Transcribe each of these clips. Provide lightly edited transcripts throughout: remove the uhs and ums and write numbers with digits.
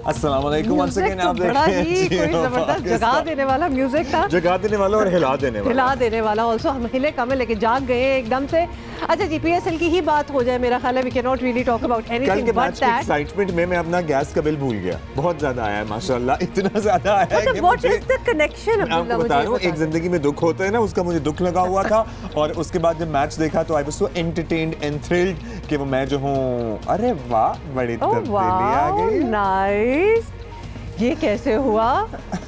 अस्सलाम वालेकुम once again. आप बड़ा ही देखिए कोई जबरदस्त जगा देने वाला म्यूजिक था, जगा देने वाला और हिला देने वाला। हिला देने वाला। ऑल्सो हम हिले कम है लेकिन जाग गए एकदम से। अच्छा जी, PSL की ही बात हो जाए, मेरा ख्याल है we can not really talk about कल एनीथिंग के बट मैच की दैट। एक्साइटमेंट में मैं अपना गैस का बिल भूल गया। बहुत ज्यादा आया है माशाल्लाह, इतना ज्यादा आया है कि व्हाट मुझे इज द कनेक्शन? आपको बता रहा हूँ, एक जिंदगी में दुख होता है ना, उसका मुझे दुख लगा हुआ था। और उसके बाद जब मैच देखा तो I was so entertained and thrilled कि वो मैं जो हूँ, अरे वाह बड़ी तब्दीली आ गई। नाइस, ये कैसे हुआ?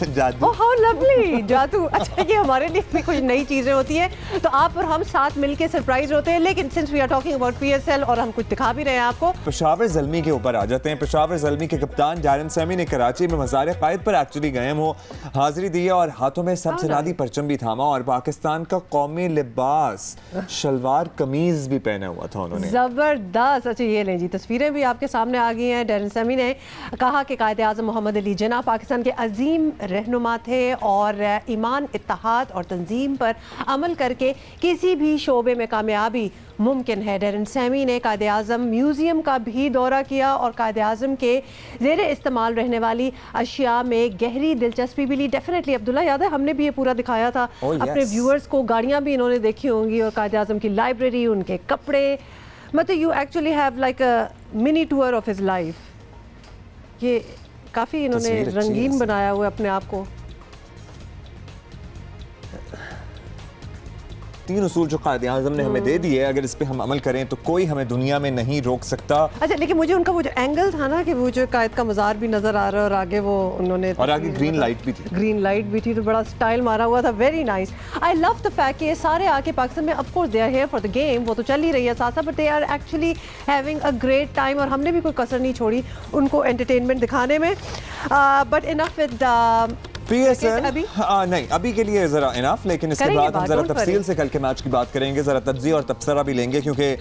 जादू। ओह हाउ लवली, जादू। अच्छा, ये हमारे लिए भी कुछ नई चीजें होती हैं, तो आप और हम साथ मिलके सरप्राइज होते हैं। लेकिन since we are talking about PSL और हम कुछ दिखा भी रहे हैं आपको, पेशावर ज़ल्मी के ऊपर आ जाते हैं। पेशावर ज़ल्मी के कप्तान डैरन सैमी ने कराची में मज़ार क़ायद पर एक्चुअली गए हो हाजिरी दी और हाथों में सनसनाती परचम भी थामा और पाकिस्तान का कौमी लिबास शलवार कमीज भी पहना हुआ था उन्होंने। जबरदस्त। अच्छा, ये लें जी, तस्वीरें भी आपके सामने आ गई हैं। डैरन सैमी ने कहा कि कायदे आज़म मोहम्मद अली जिन्ना पाकिस्तान के अजीम रहनुमा थे और ईमान, इत्तेहाद और तंजीम पर अमल करके किसी भी शोबे में कामयाबी मुमकिन है। डैरन सैमी ने कायदे आज़म म्यूज़ियम का भी दौरा किया और कायदे आज़म के ज़ेर इस्तेमाल रहने वाली अशिया में गहरी दिलचस्पी भी ली। डेफिनेटली अब्दुल्ला, याद है हमने भी ये पूरा दिखाया था अपने व्यूअर्स को। गाड़ियाँ भी इन्होंने देखी होंगी और कायदे आज़म की लाइब्रेरी, उनके कपड़े, मतलब you actually have like a mini tour of his life. ये काफ़ी इन्होंने रंगीन बनाया हुआ है अपने आप को। 3 उसूल जो कायदे आज़म ने हमें दे दिए, अगर इस पे हम अमल करें तो कोई हमें दुनिया में नहीं रोक सकता। अच्छा, लेकिन मुझे उनका वो जो एंगल था ना कि वो जो कायद का मज़ार भी नजर आ रहा है और आगे वो उन्होंने और आगे ग्रीन लाइट भी थी। ग्रीन लाइट भी थी, तो बड़ा स्टाइल मारा हुआ था। Very nice. I love the fact कि ये सारे आके पाकिस्तान में, of course they are here for the game, वो तो चल ही रही है साथ साथ, but they are actually having a great time और हमने भी कोई कसर नहीं छोड़ी उनको एंटरटेनमेंट दिखाने में। बट इनफ विद PSL नहीं, अभी के लिए जरा इनफ, लेकिन इसके बाद हम जरा तफसील से कल के मैच की बात करेंगे, जरा तज्ज़िया और तबसरा भी लेंगे क्योंकि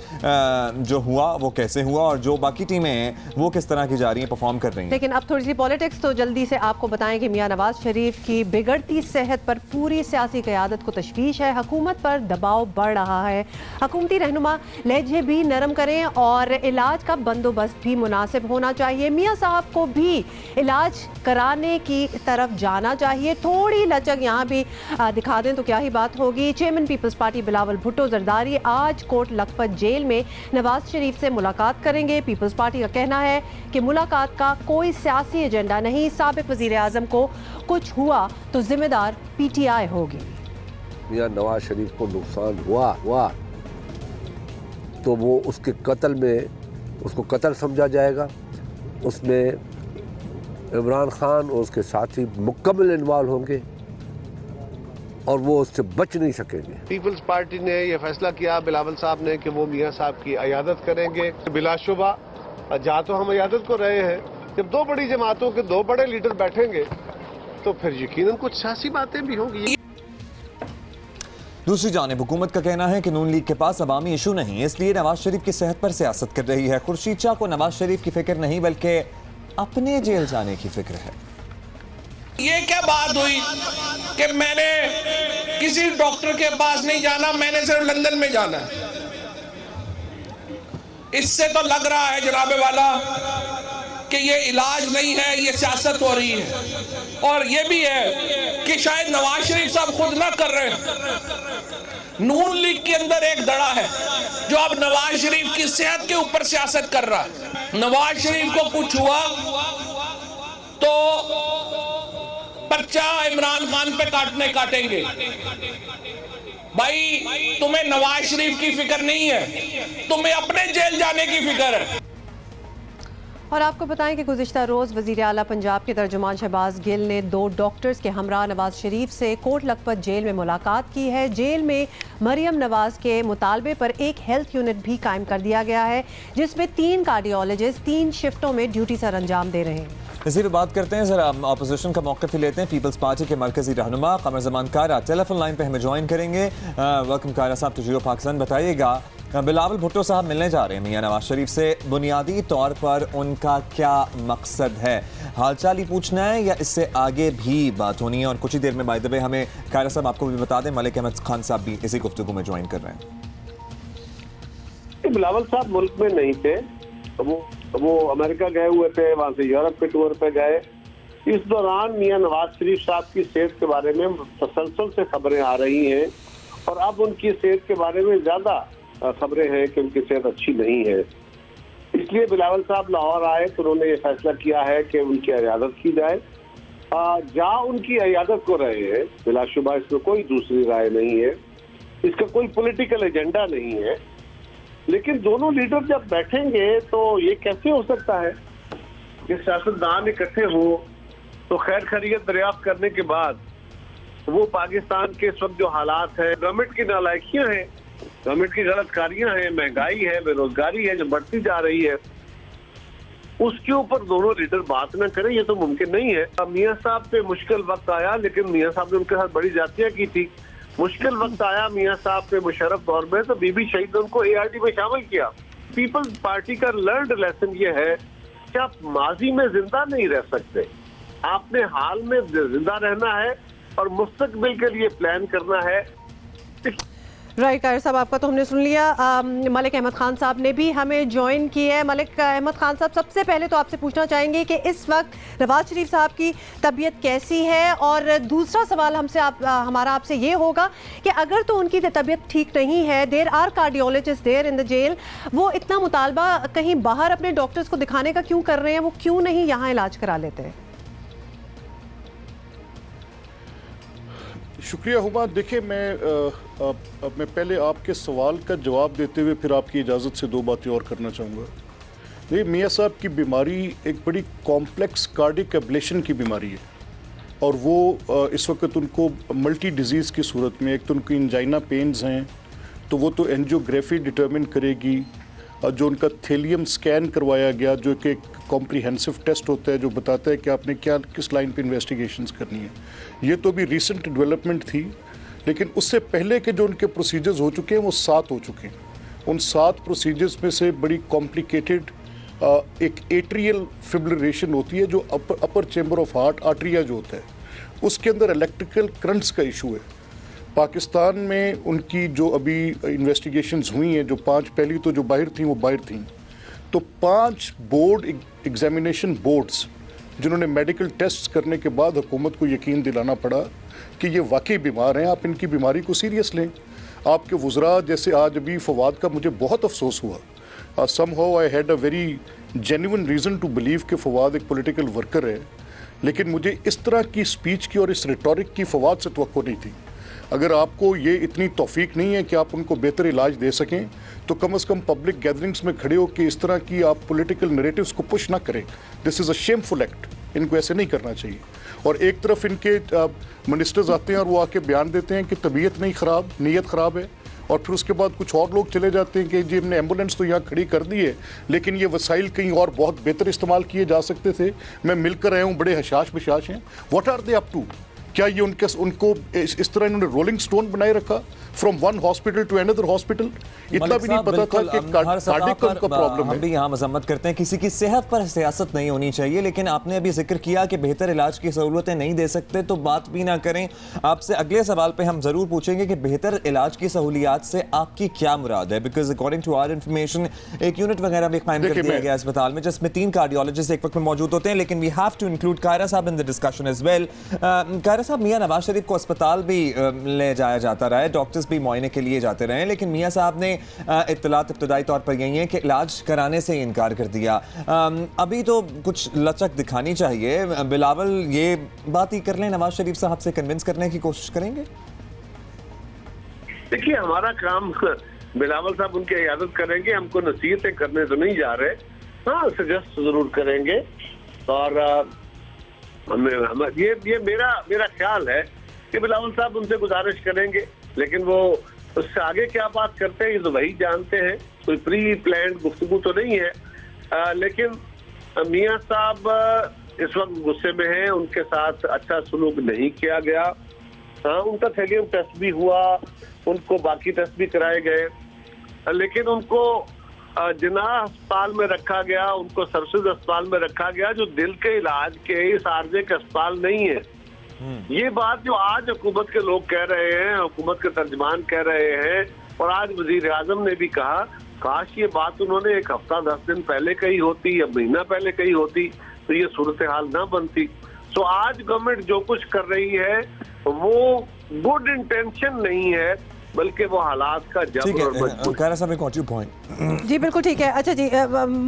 जो हुआ वो कैसे हुआ और जो बाकी टीमें हैं वो किस तरह की जा रही हैं, परफॉर्म कर रही हैं। लेकिन अब थोड़ी सी पॉलिटिक्स तो जल्दी से आपको बताएं कि मियां नवाज शरीफ की बिगड़ती सेहत पर पूरी सियासी क़यादत को तशवीश है। हुकूमत पर दबाव बढ़ रहा है। हुकूमती रहनुमा लहजे भी नरम करें और इलाज का बंदोबस्त भी मुनासिब होना चाहिए। मियां साहब को भी इलाज कराने की तरफ जाना चाहिए। थोड़ी लचक यहाँ भी दिखा दें तो क्या ही बात होगी। चेयरमैन पीपल्स पार्टी बिलावल भुट्टो जरदारी आज कोट लखपत जेल में नवाज शरीफ से मुलाकात करेंगे। पीपल्स पार्टी का कहना है कि मुलाकात का कोई सियासी एजेंडा नहीं। साबिक वजीर आजम को कुछ हुआ तो जिम्मेदार PTI होगी। मियां नवाज शरीफ को नुकसान हुआ तो वो उसके कत्ल में उसको कत्ल समझा जाएगा। उसमें इमरान खान और उसके साथी मुकम्मल इन्वॉल्व होंगे और वो उससे बच नहीं सकेंगे। पीपल्स पार्टी ने यह फैसला किया, बिलावल साहब ने, कि वो मियां साहब की अयादत करेंगे। बिलाशुबा जहाँ तो हम अयादत को रहे हैं, जब 2 बड़ी जमातों के 2 बड़े लीडर बैठेंगे तो फिर यकीनन कुछ सियासी बातें भी होंगी। दूसरी जानिब हुकूमत का कहना है कि नून लीग के पास अवामी इशू नहीं, इसलिए नवाज शरीफ की सेहत पर सियासत कर रही है। खुर्शीद शाह को नवाज शरीफ की फिक्र नहीं बल्कि अपने जेल जाने की फिक्र है। ये क्या बात हुई कि मैंने किसी डॉक्टर के पास नहीं जाना, मैंने सिर्फ लंदन में जाना है। इससे तो लग रहा है जनाबे वाला कि ये इलाज नहीं है, ये सियासत हो रही है। और ये भी है कि शायद नवाज शरीफ साहब खुद ना कर रहे हैं। नून लीग के अंदर एक दड़ा है जो अब नवाज शरीफ की सेहत के ऊपर सियासत कर रहा है। नवाज शरीफ को कुछ हुआ तो पर्चा इमरान खान पे काटेंगे। भाई, तुम्हें नवाज शरीफ की फिक्र नहीं है, तुम्हें अपने जेल जाने की फिक्र है। और आपको बताएं कि गुज़िश्ता रोज़ वज़ीर आला पंजाब के तर्जुमान शहबाज गिल ने 2 डॉक्टर्स के हमरा नवाज शरीफ से कोट लखपत जेल में मुलाकात की है। जेल में मरियम नवाज के मुतालबे पर एक हेल्थ यूनिट भी कायम कर दिया गया है जिसमें 3 कार्डियोलॉजिस्ट 3 शिफ्टों में ड्यूटी सर अंजाम दे रहे हैं। इसी पे बात करते हैं, जरा अपोजिशन का मौक़िफ़ ही लेते हैं। पीपल्स पार्टी के मरकजी रहनुमा कमर ज़मान कारा टेलीफोन लाइन पे हमें ज्वाइन करेंगे। वेलकम कारा साहब टू जियो पाकिस्तान। बताइएगा, बिलावल भुट्टो साहब मिलने जा रहे हैं मियां नवाज शरीफ से, बुनियादी तौर पर उनका क्या मकसद है? हालचाल ही पूछना है या इससे आगे भी बात होनी है? और कुछ ही देर में बाय द वे हमें कायरा साहब आपको भी बता दें, मलिक अहमद खान साहब भी इसी गुफ्तगू में ज्वाइन कर रहे हैं। बिलावल साहब मुल्क में नहीं थे, तो वो वो अमेरिका गए हुए थे, वहां से यूरोप के टूर पे गए। इस दौरान मियां नवाज शरीफ साहब की सेहत के बारे में तसलसल से खबरें आ रही हैं और अब उनकी सेहत के बारे में ज्यादा खबरें हैं कि उनकी सेहत अच्छी नहीं है। इसलिए बिलावल साहब लाहौर आए तो उन्होंने ये फैसला किया है कि उनकी इयादत की जाए। जहाँ उनकी इयादत को रहे हैं, बिलाशुबा इसमें कोई दूसरी राय नहीं है, इसका कोई पॉलिटिकल एजेंडा नहीं है। लेकिन दोनों लीडर जब बैठेंगे तो ये कैसे हो सकता है कि सियासतदान इकट्ठे हो तो खैर खैरियत दरियाफ्त करने के बाद वो पाकिस्तान के इस वक्त जो हालात है, गवर्नमेंट की नालायकियां हैं, गवर्नमेंट की गलतकारियां हैं, महंगाई है, बेरोजगारी है जो बढ़ती जा रही है, उसके ऊपर दोनों लीडर बात न करें, ये तो मुमकिन नहीं है। मियां साहब पे मुश्किल वक्त आया, लेकिन मियां साहब ने उनके साथ बड़ी ज्यादतियां की थी। मुश्किल वक्त आया मियां साहब पे मुशर्रफ दौर में तो बीबी शहीद ने उनको ARD में शामिल किया। पीपल्स पार्टी का लर्नड लेसन ये है कि आप माजी में जिंदा नहीं रह सकते, आपने हाल में जिंदा रहना है और मुस्तकबिल के लिए प्लान करना है। राइट कायर साहब, आपका तो हमने सुन लिया। मलिक अहमद खान साहब ने भी हमें ज्वाइन किया है। मलिक अहमद खान साहब, सबसे पहले तो आपसे पूछना चाहेंगे कि इस वक्त नवाज शरीफ साहब की तबीयत कैसी है, और दूसरा सवाल हमारा आपसे ये होगा कि अगर तो उनकी तबीयत ठीक नहीं है, there are cardiologist there in the jail, वो इतना मुतालबा कहीं बाहर अपने डॉक्टर्स को दिखाने का क्यों कर रहे हैं, वो क्यों नहीं यहाँ इलाज करा लेते हैं? शुक्रिया हुमा। देखिए, मैं पहले आपके सवाल का जवाब देते हुए फिर आपकी इजाज़त से दो बातें और करना चाहूँगा। देखिए, मियाँ साहब की बीमारी एक बड़ी कॉम्प्लेक्स कार्डिक एब्लेशन की बीमारी है, और वो इस वक्त उनको मल्टी डिजीज़ की सूरत में, एक तो उनकी इंजाइना पेन्स हैं तो वो तो एंजियोग्राफी डिटर्मिन करेगी, और जो उनका थेलियम स्कैन करवाया गया जो कि एक कॉम्प्रिहेंसिव टेस्ट होता है जो बताता है कि आपने क्या किस लाइन पे इन्वेस्टिगेशंस करनी है, ये तो भी रीसेंट डेवलपमेंट थी। लेकिन उससे पहले के जो उनके प्रोसीजर्स हो चुके हैं वो 7 हो चुके हैं। उन 7 प्रोसीजर्स में से बड़ी कॉम्प्लिकेटेड एक एट्रियल फिब्रिलेशन होती है, जो अपर चेंबर ऑफ हार्ट आर्ट्रिया जो होता है उसके अंदर इलेक्ट्रिकल करंट्स का इशू है। पाकिस्तान में उनकी जो अभी इन्वेस्टिगेशंस हुई हैं, जो 5 पहली तो जो बाहर थी वो बाहर थी, तो 5 बोर्ड एग्जामिनेशन बोर्ड्स जिन्होंने मेडिकल टेस्ट करने के बाद हुकूमत को यकीन दिलाना पड़ा कि ये वाकई बीमार हैं, आप इनकी बीमारी को सीरियस लें। आपके वुज़रा जैसे आज अभी फवाद का मुझे बहुत अफसोस हुआ। Somehow I had a very genuine reason to believe कि फवाद एक पॉलिटिकल वर्कर है, लेकिन मुझे इस तरह की स्पीच की और इस रिटोरिक की फवाद से तवक्को नहीं थी। अगर आपको ये इतनी तौफीक नहीं है कि आप उनको बेहतर इलाज दे सकें तो कम से कम पब्लिक गैदरिंग्स में खड़े हो कि इस तरह की आप पॉलिटिकल नैरेटिव्स को पुश ना करें। This is a shameful act, इनको ऐसे नहीं करना चाहिए। और एक तरफ इनके मिनिस्टर्स आते हैं और वो आके बयान देते हैं कि तबीयत नहीं ख़राब, नीयत ख़राब है, और फिर उसके बाद कुछ और लोग चले जाते हैं कि जी हमने एम्बुलेंस तो यहाँ खड़ी कर दी है लेकिन ये वसाइल कहीं और बहुत बेहतर इस्तेमाल किए जा सकते थे। मैं मिलकर आया हूँ, बड़े हशाश बशाश हैं। What are they up to? क्या ये उनको इस तरह इन्होंने रोलिंग स्टोन बनाए रखा from one hospital to another hospital? इतना भी नहीं पता था कि कार्डिक का प्रॉब्लम है। हम भी यहाँ मजम्मत करते हैं, किसी की सेहत पर सियासत नहीं होनी चाहिए, लेकिन आपने अभी जिक्र किया कि बेहतर इलाज की सहूलतें नहीं दे सकते, तो बात भी ना करें। आपसे अगले सवाल पे हम जरूर पूछेंगे कि बेहतर इलाज की सहूलियात से आपकी क्या मुराद है, because according to our information एक यूनिट वगैरह भी कायम कर दिया गया अस्पताल में जिसमें 3 कार्डियोलॉजिस्ट एक वक्त में मौजूद होते हैं। लेकिन we have to include Kaira साहब in the discussion as well. Kaira साहब, मियां नवाज शरीफ को अस्पताल भी ले जाया जाता रहा है, डॉक्टर्स भी मुआयने के लिए जाते रहे, लेकिन मियां साहब ने इत्तलात इब्तदाई तौर पर यही है कि इलाज कराने से इनकार कर दिया। अभी तो कुछ लचक दिखानी चाहिए। बिलावल ये बात ही कर लें, नवाज शरीफ साहब से कन्विंस करने की कोशिश करेंगे? देखिए, हमारा काम बिलावल साहब उनकी इयादत करेंगे, हमको नसीहतें करने तो नहीं जा रहे, हाँ सजेस्ट जरूर करेंगे। और ये मेरा ख्याल है कि बिलावल साहब उनसे गुजारिश करेंगे, लेकिन वो उससे आगे क्या बात करते हैं ये तो वही जानते हैं, कोई प्री प्लान्ड गुफ्तगू तो नहीं है। लेकिन मियां साहब इस वक्त गुस्से में हैं, उनके साथ अच्छा सलूक नहीं किया गया। हाँ, उनका थैलियम टेस्ट भी हुआ, उनको बाकी टेस्ट भी कराए गए, लेकिन उनको जिनाह अस्पताल में रखा गया, उनको सर्विसेज अस्पताल में रखा गया जो दिल के इलाज के इस आर्जे का अस्पताल नहीं है। ये बात जो आज हुकूमत के लोग कह रहे हैं, हुकूमत के तर्जमान कह रहे हैं, और आज वजीर आजम ने भी कहा, काश ये बात उन्होंने एक हफ्ता 10 दिन पहले कही होती या महीना पहले कही होती तो ये सूरत हाल ना बनती। सो आज गवर्नमेंट जो कुछ कर रही है वो गुड इंटेंशन नहीं है, बल्कि वो हालात का ठीक जबर और है मजबूरी। कायरा साहब, एक पॉइंट। जी बिल्कुल ठीक है। अच्छा जी,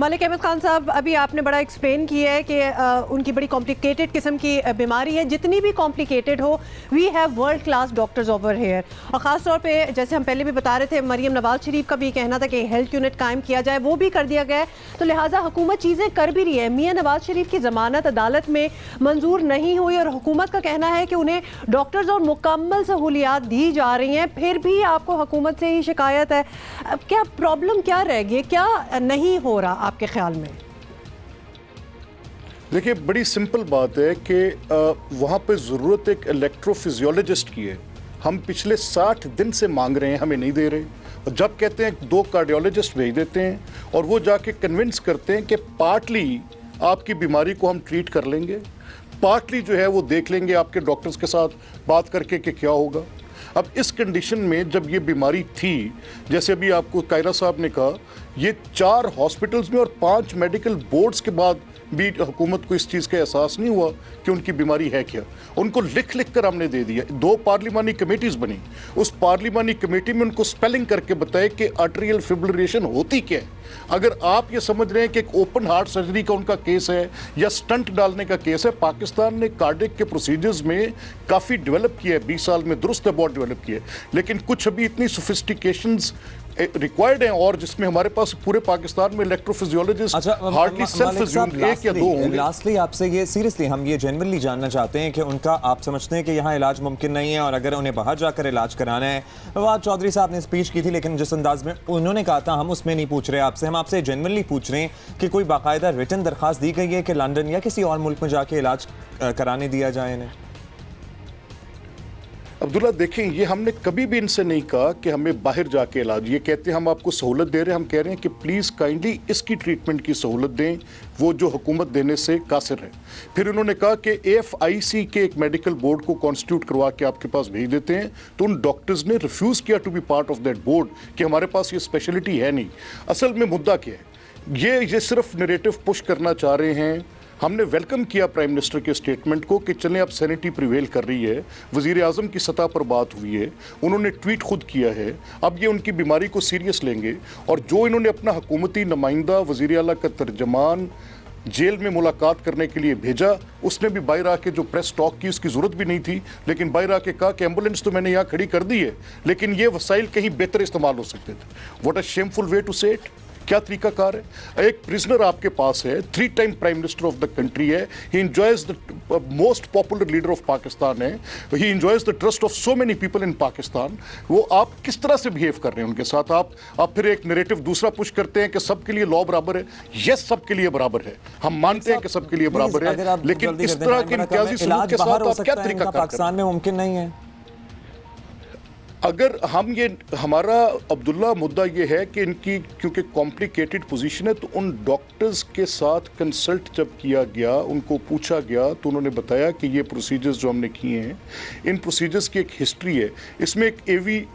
मलिक अहमद खान साहब, अभी आपने बड़ा एक्सप्लेन किया है कि उनकी बड़ी कॉम्प्लिकेटेड किस्म की बीमारी है। जितनी भी कॉम्प्लिकेटेड हो, we have world class doctors over here. और ख़ास तौर पे जैसे हम पहले भी बता रहे थे, मरियम नवाज शरीफ का भी कहना था कि हेल्थ यूनिट कायम किया जाए, वो भी कर दिया गया है। तो लिहाजा हुकूमत चीज़ें कर भी रही है। मियाँ नवाज शरीफ की ज़मानत अदालत में मंजूर नहीं हुई और हुकूमत का कहना है कि उन्हें डॉक्टर्स और मुकम्मल सहूलियात दी जा रही हैं, फिर भी आपको हुकूमत से ही शिकायत है। अब क्या प्रॉब्लम क्या रह गई, क्या नहीं हो रहा आपके ख्याल में? देखिए, बड़ी सिंपल बात है कि वहाँ पे ज़रूरत एक इलेक्ट्रोफिजियोलॉजिस्ट की है। हम पिछले 60 दिन से मांग रहे हैं, हमें नहीं दे रहे। और जब कहते हैं 2 कार्डियोलॉजिस्ट भेज देते हैं और वो जाके कन्विंस करते हैं कि पार्टली आपकी बीमारी को हम ट्रीट कर लेंगे, पार्टली जो है वो देख लेंगे आपके डॉक्टर्स के साथ बात करके कि क्या होगा। अब इस कंडीशन में जब ये बीमारी थी, जैसे अभी आपको कायरा साहब ने कहा, ये 4 हॉस्पिटल्स में और 5 मेडिकल बोर्ड्स के बाद भी हुकूमत को इस चीज़ का एहसास नहीं हुआ कि उनकी बीमारी है क्या। उनको लिख लिख कर हमने दे दिया। 2 पार्लिमानी कमेटीज़ बनी, उस पार्लिमानी कमेटी में उनको स्पेलिंग करके बताए कि आर्टरियल फिब्रिलेशन होती क्या है। अगर आप ये समझ रहे हैं कि एक ओपन हार्ट सर्जरी का उनका केस है या स्टंट डालने का केस है, पाकिस्तान ने कार्डियक के प्रोसीजर्स में काफ़ी डेवलप किया है, 20 साल में दुरुस्त बहुत डेवलप किया है। लेकिन कुछ अभी इतनी सोफिस्टिकेशंस रिक्वायर्ड हैं और जिसमें हमारे पास पूरे पाकिस्तान में इलेक्ट्रोफिजियोलॉजिस्ट हार्डली सेल्फ अज्यूम्ड 1 या 2 होंगे। लास्टली आपसे ये सीरियसली हम ये जेन्युइनली जानना चाहते हैं कि उनका आप समझते हैं कि यहाँ इलाज मुमकिन नहीं है, और अगर उन्हें बाहर जाकर इलाज कराना है। फवाद चौधरी साहब ने स्पीच की थी, लेकिन जिस अंदाज में उन्होंने कहा था हम उसमें नहीं पूछ रहे आपसे, हम आपसे जेन्युइनली पूछ रहे हैं कि कोई बाकायदा रिटन दरखास्त दी गई है कि लंदन या किसी और मुल्क में जाके इलाज कराने दिया जाए इन्हें? अब्दुल्ला, देखें, ये हमने कभी भी इनसे नहीं कहा कि हमें बाहर जाके इलाज, ये कहते हैं हम आपको सहूलत दे रहे हैं, हम कह रहे हैं कि प्लीज़ काइंडली इसकी ट्रीटमेंट की सहूलत दें, वो जो हुकूमत देने से कासिर है। फिर उन्होंने कहा कि AFIC के एक मेडिकल बोर्ड को कॉन्स्टिट्यूट करवा के आपके पास भेज देते हैं, तो उन डॉक्टर्स ने रिफ्यूज़ किया to be part of that board कि हमारे पास ये स्पेशलिटी है नहीं। असल में मुद्दा क्या है, ये सिर्फ नैरेटिव पुश करना चाह रहे हैं। हमने वेलकम किया प्राइम मिनिस्टर के स्टेटमेंट को कि चलें अब सैनिटी प्रिवेल कर रही है, वज़ीर आज़म की सतह पर बात हुई है, उन्होंने ट्वीट खुद किया है, अब ये उनकी बीमारी को सीरियस लेंगे। और जो इन्होंने अपना हुकूमती नुमाइंदा वज़ीर आला का तर्जमान जेल में मुलाकात करने के लिए भेजा, उसने भी बाहर आके जो प्रेस टॉक की उसकी ज़रूरत भी नहीं थी, लेकिन बाहर आके कहा कि एम्बुलेंस तो मैंने यहाँ खड़ी कर दी है, लेकिन ये वसाइल कहीं बेहतर इस्तेमाल हो सकते थे। What a shameful way to say it. क्या तरीकाकार है। एक प्रिजनर आपके पास है, 3 time prime minister of the country है, he enjoys the most popular leader of Pakistan है, he enjoys the trust of so many people in Pakistan. वो आप किस तरह से बिहेव कर रहे हैं उनके साथ? आप फिर एक नैरेटिव दूसरा पुश करते हैं कि सबके लिए लॉ बराबर है। यस, सबके लिए बराबर है, हम मानते हैं कि सबके लिए बराबर है, लेकिन इस तरह के इम्तियाजी सलूक के साथ आप क्या तरीका पाकिस्तान में मुमकिन नहीं है? अगर हम ये हमारा अब्दुल्ला मुद्दा ये है कि इनकी क्योंकि कॉम्प्लिकेटेड पोजीशन है, तो उन डॉक्टर्स के साथ कंसल्ट जब किया गया, उनको पूछा गया, तो उन्होंने बताया कि ये प्रोसीजर्स जो हमने किए हैं, इन प्रोसीजर्स की एक हिस्ट्री है। इसमें एक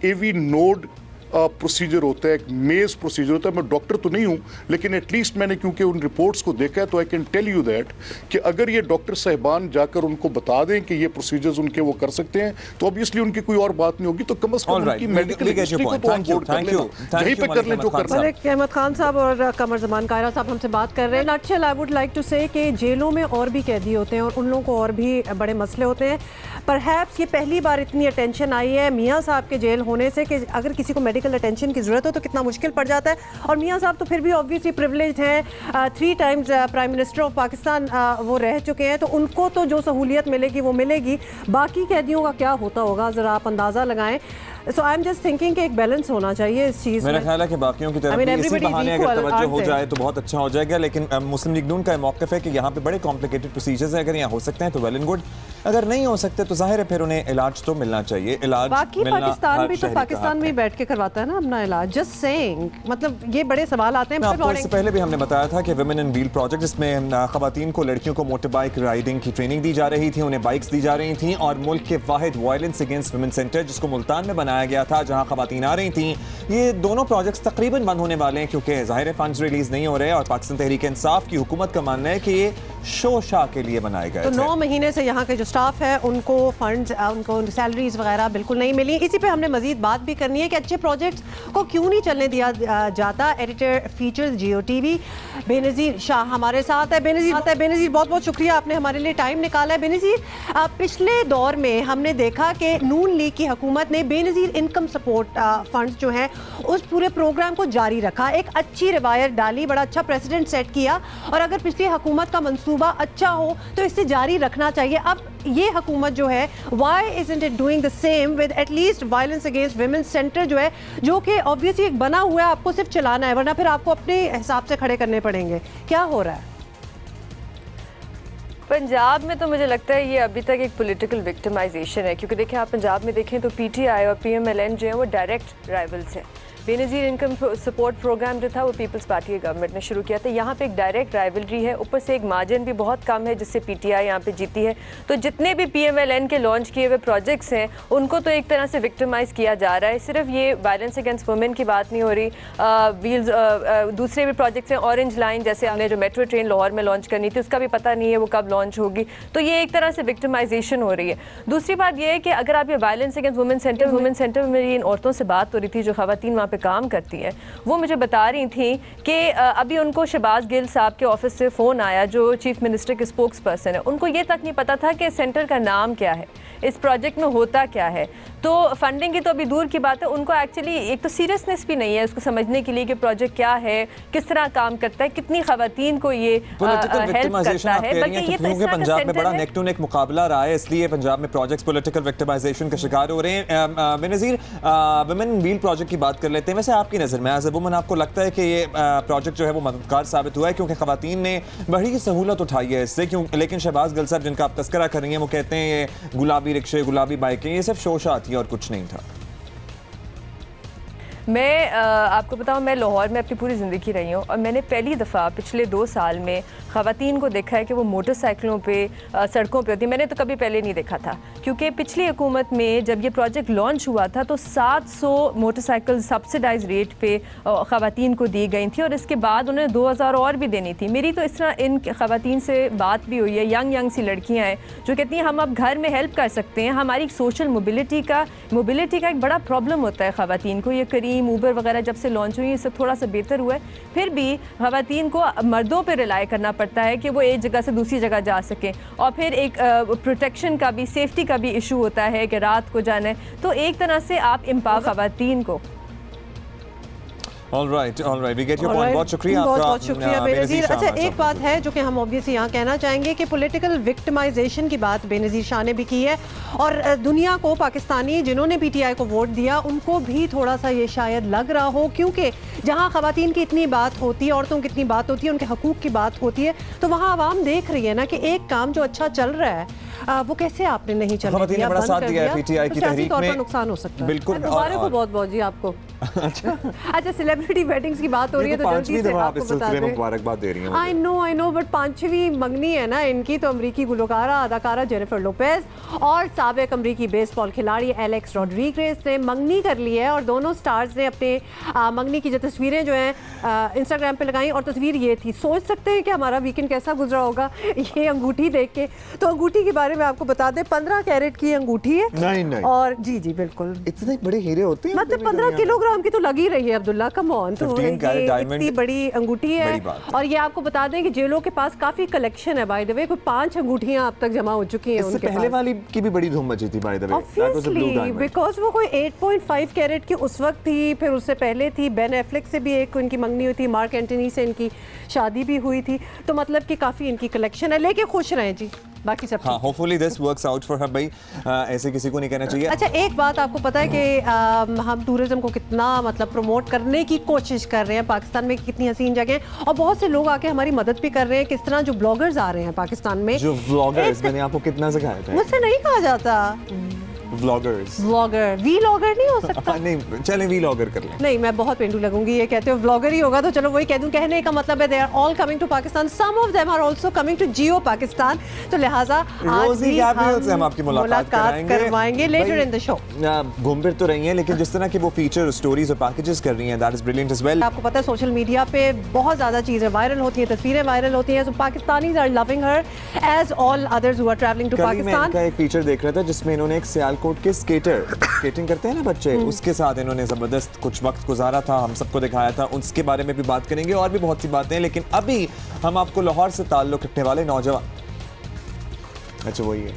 एवी नोड प्रोसीजर होता है, एक मेज़ प्रोसीजर होता है। मैं डॉक्टर तो नहीं हूँ, लेकिन एटलीस्ट मैंने क्योंकि उन रिपोर्ट्स को देखा है, तो I can tell you that कि अगर ये डॉक्टर साहिबान जाकर उनको बता दें कि ये प्रोसीजर्स उनके वो कर सकते हैं, तो ऑब्वियसली उनकी कोई और बात नहीं होगी, तो कम से कम उनकी मेडिकल हिस्ट्री को तो ऑन बोर्ड कर लेना, यहीं पे कर लें जो करना है। मलिक अहमद खान साहब और कमर जमान कायरा साहब हमसे बात कर रहे हैं। Nutshell I would like to say कि जेलों में और भी कैदी होते हैं और उन लोगों को और भी बड़े मसले होते हैं। परहैप्स ये पहली बार इतनी अटेंशन आई है मियाँ साहब के जेल होने से कि अगर किसी को मेडिकल अटेंशन की ज़रूरत हो तो कितना मुश्किल पड़ जाता है। और मियाँ साहब तो फिर भी ऑब्वियसली प्रिविलेज्ड हैं, 3 times prime minister of Pakistan वो रह चुके हैं, तो उनको तो जो सहूलियत मिलेगी वो मिलेगी। बाकी कैदियों का क्या होता होगा, ज़रा आप अंदाज़ा लगाएं। सो आई एम जस्ट थिंकिंग कि एक बैलेंस होना चाहिए इस चीज़ में। मेरा ख्याल है कि बाकियों की तरफ इसी बहाने अगर तवज्जो हो जाए तो बहुत अच्छा हो जाएगा। लेकिन मुस्लिम लीग नून का मौक़िफ़ है कि यहाँ पे बड़े कॉम्प्लिकेटेड प्रोसीजर्स हैं, अगर यहाँ हो सकते हैं तो वेल एंड गुड, अगर नहीं हो सकते तो जाहिर है फिर उन्हें इलाज तो मिलना चाहिए। इलाज बाकी पाकिस्तान भी तो पाकिस्तान में बैठ के करवाते जाता है ना अपना इलाज, जस्ट सेइंग, मतलब ये बड़े सवाल आते हैं। आपको इससे पहले भी हमने बताया था कि विमेन इन व्हील प्रोजेक्ट, जिसमें खवातीन को लड़कियों को मोटर बाइक राइडिंग की ट्रेनिंग दी जा रही थी, उन्हें बाइक्स दी जा रही थी, और मुल्क के वाहिद वायलेंस अगेंस्ट वुमेन सेंटर जिसको मुल्तान में बनाया गया था जहां खवातीन आ रही थी, ये दोनों प्रोजेक्ट्स तकरीबन बंद होने वाले हैं क्योंकि ज़ाहिर फंड्स रिलीज नहीं हो रहे, और पाकिस्तान तहरीक इंसाफ की हुकूमत का मानना है कि ये शो शाह के लिए बनाए गए तो थे। 9 महीने से यहाँ के जो स्टाफ है उनको फंड्स, उनको सैलरीज वगैरह बिल्कुल नहीं मिली। इसी पे हमने मजीद बात भी करनी है कि अच्छे प्रोजेक्ट्स को क्यों नहीं चलने दिया जाता। Editor features GOTV Benazir Shah हमारे साथ है। बेनज़ीर बहुत बहुत शुक्रिया, आपने हमारे लिए टाइम निकाला है। बेनज़ीर, पिछले दौर में हमने देखा कि नून लीग की हुकूमत ने बेनज़ीर इनकम सपोर्ट फंड्स जो हैं उस पूरे प्रोग्राम को जारी रखा, एक अच्छी रिवायत डाली, बड़ा अच्छा प्रेसिडेंट सेट किया, और अगर पिछली हुकूमत का मंसूबा अच्छा हो तो इसे जारी रखना चाहिए। अब ये हुकूमत जो है, why isn't it doing the same with at least violence against women centre जो है, जो कि ऑब्वियसली एक बना हुआ है, आपको सिर्फ चलाना है, वरना फिर आपको अपने हिसाब से खड़े करने पड़ेंगे। क्या हो रहा है पंजाब में? तो मुझे लगता है ये अभी तक एक पॉलिटिकल विक्टिमाइजेशन है, क्योंकि देखिए आप पंजाब में देखें तो PTI और PMLN जो है वो डायरेक्ट राइवल्स हैं। बेनज़ीर इनकम सपोर्ट प्रोग्राम जो था वो पीपल्स पार्टी गवर्नमेंट ने शुरू किया था, यहाँ पे एक डायरेक्ट राइवलरी है, ऊपर से एक मार्जिन भी बहुत कम है जिससे PTI यहाँ पे जीती है। तो जितने भी PMLN के लॉन्च किए हुए प्रोजेक्ट्स हैं उनको तो एक तरह से विक्टिमाइज़ किया जा रहा है। सिर्फ ये वायलेंस अगेंस्ट वुमेन की बात नहीं हो रही, व्हील्स दूसरे भी प्रोजेक्ट्स हैं, ऑरेंज लाइन जैसे हमने जो मेट्रो ट्रेन लाहौर में लॉन्च करनी थी उसका भी पता नहीं है वो कब लॉन्च होगी, तो ये एक तरह से विक्टिमाइजेशन हो रही है। दूसरी बात ये है कि अगर आप ये वायलेंस अगेंस्ट वुमेन सेंटर में मेरी इन औरतों से बात हो रही थी जो खवातीन वहाँ पे काम करती हैं, वो मुझे बता रही थी कि अभी उनको शहबाज गिल साहब के ऑफिस से फ़ोन आया जो चीफ मिनिस्टर के स्पोक्स पर्सन है, उनको ये तक नहीं पता था कि सेंटर का नाम क्या है, इस प्रोजेक्ट में होता क्या है। तो फंडिंग की तो अभी दूर की बात है, उनको एक्चुअली एक तो सीरियसनेस भी नहीं है उसको समझने के लिए कि प्रोजेक्ट क्या है, किस तरह काम करता है, कितनी खवातीन को ये हेल्प करता है। बल्कि ये तो पंजाब में बड़ा नेक टू नेक मुकाबला रहा है, इसलिए पंजाब में प्रोजेक्ट्स पॉलिटिकल विक्टिमाइजेशन का शिकार हो रहे हैं। बेनज़ीर, वुमेन व्हील प्रोजेक्ट की बात कर लेते हैं। वैसे आपकी नज़र में एज ए वुमन आपको लगता है कि ये प्रोजेक्ट जो है वो मददगार साबित हुआ है, क्योंकि खवातीन ने बड़ी सहूलत उठाई है इससे, क्यों? लेकिन शहबाज गिल साहब जिनका आप तस्करा कर रही हैं वो कहते हैं ये गुलाबी रिक्शे, गुलाबी बाइकें, ये सिर्फ शोशा थी और कुछ नहीं था। मैं आपको बताऊं, मैं लाहौर में अपनी पूरी ज़िंदगी रही हूँ और मैंने पहली दफ़ा पिछले 2 साल में ख़वातीन को देखा है कि वो मोटरसाइकिलों पे सड़कों पे होती है। मैंने तो कभी पहले नहीं देखा था, क्योंकि पिछली हुकूमत में जब ये प्रोजेक्ट लॉन्च हुआ था तो 700 मोटरसाइकिल सब्सिडाइज रेट पे ख़वातीन को दी गई थी, और इसके बाद उन्हें 2000 और भी देनी थी। मेरी तो इस तरह इन ख़वातीन से बात भी हुई है, यंग सी लड़कियाँ हैं जो कहती हैं हम अब घर में हेल्प कर सकते हैं। हमारी सोशल मोबिलिटी का एक बड़ा प्रॉब्लम होता है ख़वातीन को। ये ऊबर वगैरह जब से लॉन्च हुई इससे थोड़ा सा बेहतर हुआ है, फिर भी ख़वातीन को मर्दों पे रिलाई करना पड़ता है कि वो एक जगह से दूसरी जगह जा सकें, और फिर एक प्रोटेक्शन का भी, सेफ्टी का भी इशू होता है कि रात को जाना है। तो एक तरह से आप एम्पावर ख़वातीन को All right, we get your point. बहुत शुक्रिया, बहुत शुक्रिया बेनज़ीर। अच्छा, एक बात है जो कि हम ऑब्वियसली यहाँ कहना चाहेंगे कि पॉलिटिकल विक्टिमाइजेशन की बात बेनज़ीर शाह ने भी की है, और दुनिया को, पाकिस्तानी जिन्होंने PTI को वोट दिया उनको भी थोड़ा सा ये शायद लग रहा हो, क्योंकि जहाँ ख़वातीन की इतनी बात होती है, औरतों की इतनी बात होती है, उनके हकूक़ की बात होती है, तो वहाँ आवाम देख रही है ना कि एक काम जो अच्छा चल रहा है वो कैसे आपने नहीं चलने दिया, बड़ा साथ दिया है PTI की तहरीक में, नुकसान हो सकता है। बिल्कुल, मुबारक हो बहुत बहुत जी आपको। अच्छा, सेलिब्रिटी वेडिंग्स की बात हो रही है तो जल्दी से आपको बता दें, मुबारकबाद दे रही हैं। आई नो बट 5वीं मंगनी है ना इनकी, तो अमरीकी गुलकारा अदाकारा जेनिफर लोपेज और साबिक अमरीकी बेसबॉल खिलाड़ी एलेक्स रॉड्रिगेज ने मंगनी कर ली है, और दोनों स्टार्स ने अपने मंगनी की जो तस्वीरें जो हैं इंस्टाग्राम पे लगाई, और तस्वीर ये थी। सोच सकते हैं कि हमारा वीकेंड कैसा गुजरा होगा ये अंगूठी देख के। तो अंगूठी के बारे में आपको बता दें, 15 कैरेट की अंगूठी है। नहीं। और जी बिल्कुल, इतने बड़े हीरे होते हैं, मतलब 15 किलोग्राम की तो लगी रही है अब्दुल्ला, कम ऑन। तो ये इतनी बड़ी अंगूठी है, और ये आपको बता दें कि जेलों के पास काफी कलेक्शन है। बाय द वे, कोई 5 अंगूठियां अब तक जमा हो चुकी हैं उनके पहले वाली की भी बड़ी धूम मची थी by the way, obviously, because वो कोई 8.5 कैरेट की उस वक्त थी, फिर उससे पहले थी बेन एफ्लेक से भी एक उनकी मंगनी हुई थी, मार्क एंटनी से इनकी शादी भी हुई थी, तो मतलब कि काफी इनकी कलेक्शन है। लेके खुश रहें जी, बाकी सब हाँ, hopefully this works out for her. भाई ऐसे किसी को नहीं कहना चाहिए। अच्छा, एक बात आपको पता है कि हम टूरिज्म को कितना मतलब प्रमोट करने की कोशिश कर रहे हैं, पाकिस्तान में कितनी हसीन जगह है, और बहुत से लोग आके हमारी मदद भी कर रहे हैं। किस तरह जो ब्लॉगर्स आ रहे हैं पाकिस्तान में, जो व्लॉगर्स, मैंने आपको कितना सिखाया था, मुझसे नहीं कहा जाता। व्लॉगर्स। व्लॉगर, वीलॉगर नहीं हो सकता? नहीं, चलें वीलॉगर कर लें। नहीं, मैं बहुत पेंडू लगूंगी ये कहते हो व्लॉगर ही होगा, तो चलो वही कह दूं। कहने का मतलब है they are all coming to Pakistan, some of them are also coming to Geo Pakistan. तो लिहाजा आज रोजी भी कैपिटल से हम आपकी मुलाकात करवाएंगे लेटर इन द शो। घूम फिर तो रही हैं, लेकिन जिस तरह की वो फीचर स्टोरीज और पैकेजेस कर रही हैं, that is brilliant as well. आपको पता है सोशल मीडिया पे बहुत ज़्यादा चीज़ें वायरल होती हैं, तस्वीरें वायरल होती हैं, so Pakistanis are loving her as all others who are travelling to मैं पाकिस्तान। इनका एक फीचर देख रहा था जिसमें इन्होंने एक सियालकोट के स्केटिंग करते हैं ना बच्चे, उसके साथ इन्होंने ज़बरदस्त कुछ वक्त गुजारा था, हम सबको दिखाया था। उसके बारे में भी बात करेंगे और भी बहुत सी बातें हैं, लेकिन अभी हम आपको लाहौर से ताल्लुक़ रखने वाले नौजवान, अच्छा वही है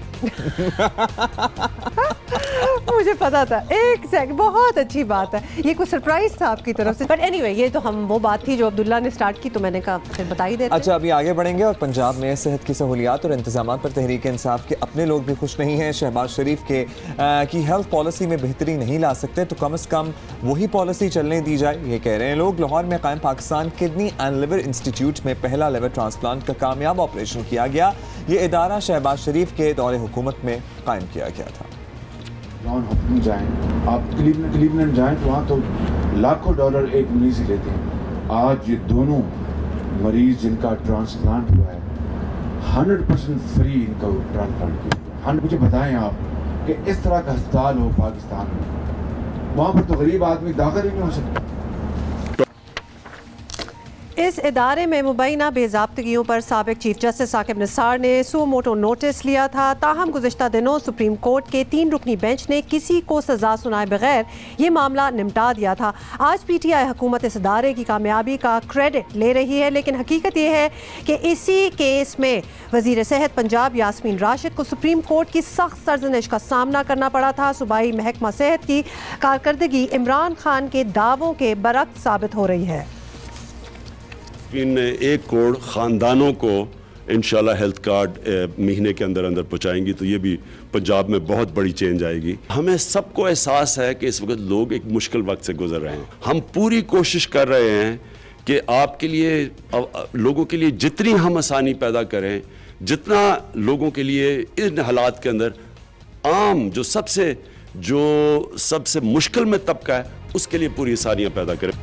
मुझे पता था, एक सेकंड, बहुत अच्छी बात है, ये कुछ सरप्राइज था आपकी तरफ से। बट एनीवे, ये तो हम वो बात थी जो अब्दुल्ला ने स्टार्ट की, तो मैंने कहा फिर बता ही देते। अच्छा, अभी आगे बढ़ेंगे और पंजाब में सेहत की सहूलियात और इंतजाम पर तहरीक इंसाफ के अपने लोग भी खुश नहीं हैं। शहबाज शरीफ के की हेल्थ पॉलिसी में बेहतरी नहीं ला सकते, तो कम से कम वही पॉलिसी चलने दी जाए, ये कह रहे हैं लोग। लाहौर में कायम Pakistan kidney and liver institute में पहला लिवर ट्रांसप्लांट का कामयाब ऑपरेशन किया गया। ये इदारा शहबाज शरीफ के दौरे हुकूमत में कायम किया गया था। हम जाएं, आप क्लीवलैंड जाएं तो वहाँ तो लाखों डॉलर एक मरीज ही लेते हैं। आज ये दोनों मरीज जिनका ट्रांसप्लांट हुआ है 100% फ्री इनका ट्रांसप्लांट किया गया। मुझे बताएं आप कि इस तरह का अस्पताल हो पाकिस्तान में, वहाँ पर तो गरीब आदमी दाखिल ही नहीं हो सकता। इस इदारे में मुबैना बेज़ाब्तगियों पर साबिक चीफ जस्टिस साकिब निसार ने सो मोटो नोटिस लिया था। ताहम गुज़िश्ता दिनों सुप्रीम कोर्ट के 3 रुकनी बेंच ने किसी को सज़ा सुनाए बगैर ये मामला निपटा दिया था। आज PTI हुकूमत इस इदारे की कामयाबी का क्रेडिट ले रही है, लेकिन हकीकत ये है कि इसी केस में वज़ीर सेहत पंजाब यास्मीन राशिद को सुप्रीम कोर्ट की सख्त सरजनिश का सामना करना पड़ा था। सूबाई महकमा सेहत की कारकर्दगी इमरान खान के दावों के बरक्स साबित हो रही है। इन 1 करोड़ ख़ानदानों को इंशाल्लाह हेल्थ कार्ड महीने के अंदर अंदर पहुंचाएंगी, तो ये भी पंजाब में बहुत बड़ी चेंज आएगी। हमें सबको एहसास है कि इस वक्त लोग एक मुश्किल वक्त से गुजर रहे हैं। हम पूरी कोशिश कर रहे हैं कि आपके लिए, लोगों के लिए जितनी हम आसानी पैदा करें, जितना लोगों के लिए इन हालात के अंदर आम जो सबसे मुश्किल में तबका है उसके लिए पूरी आसानियाँ पैदा करें।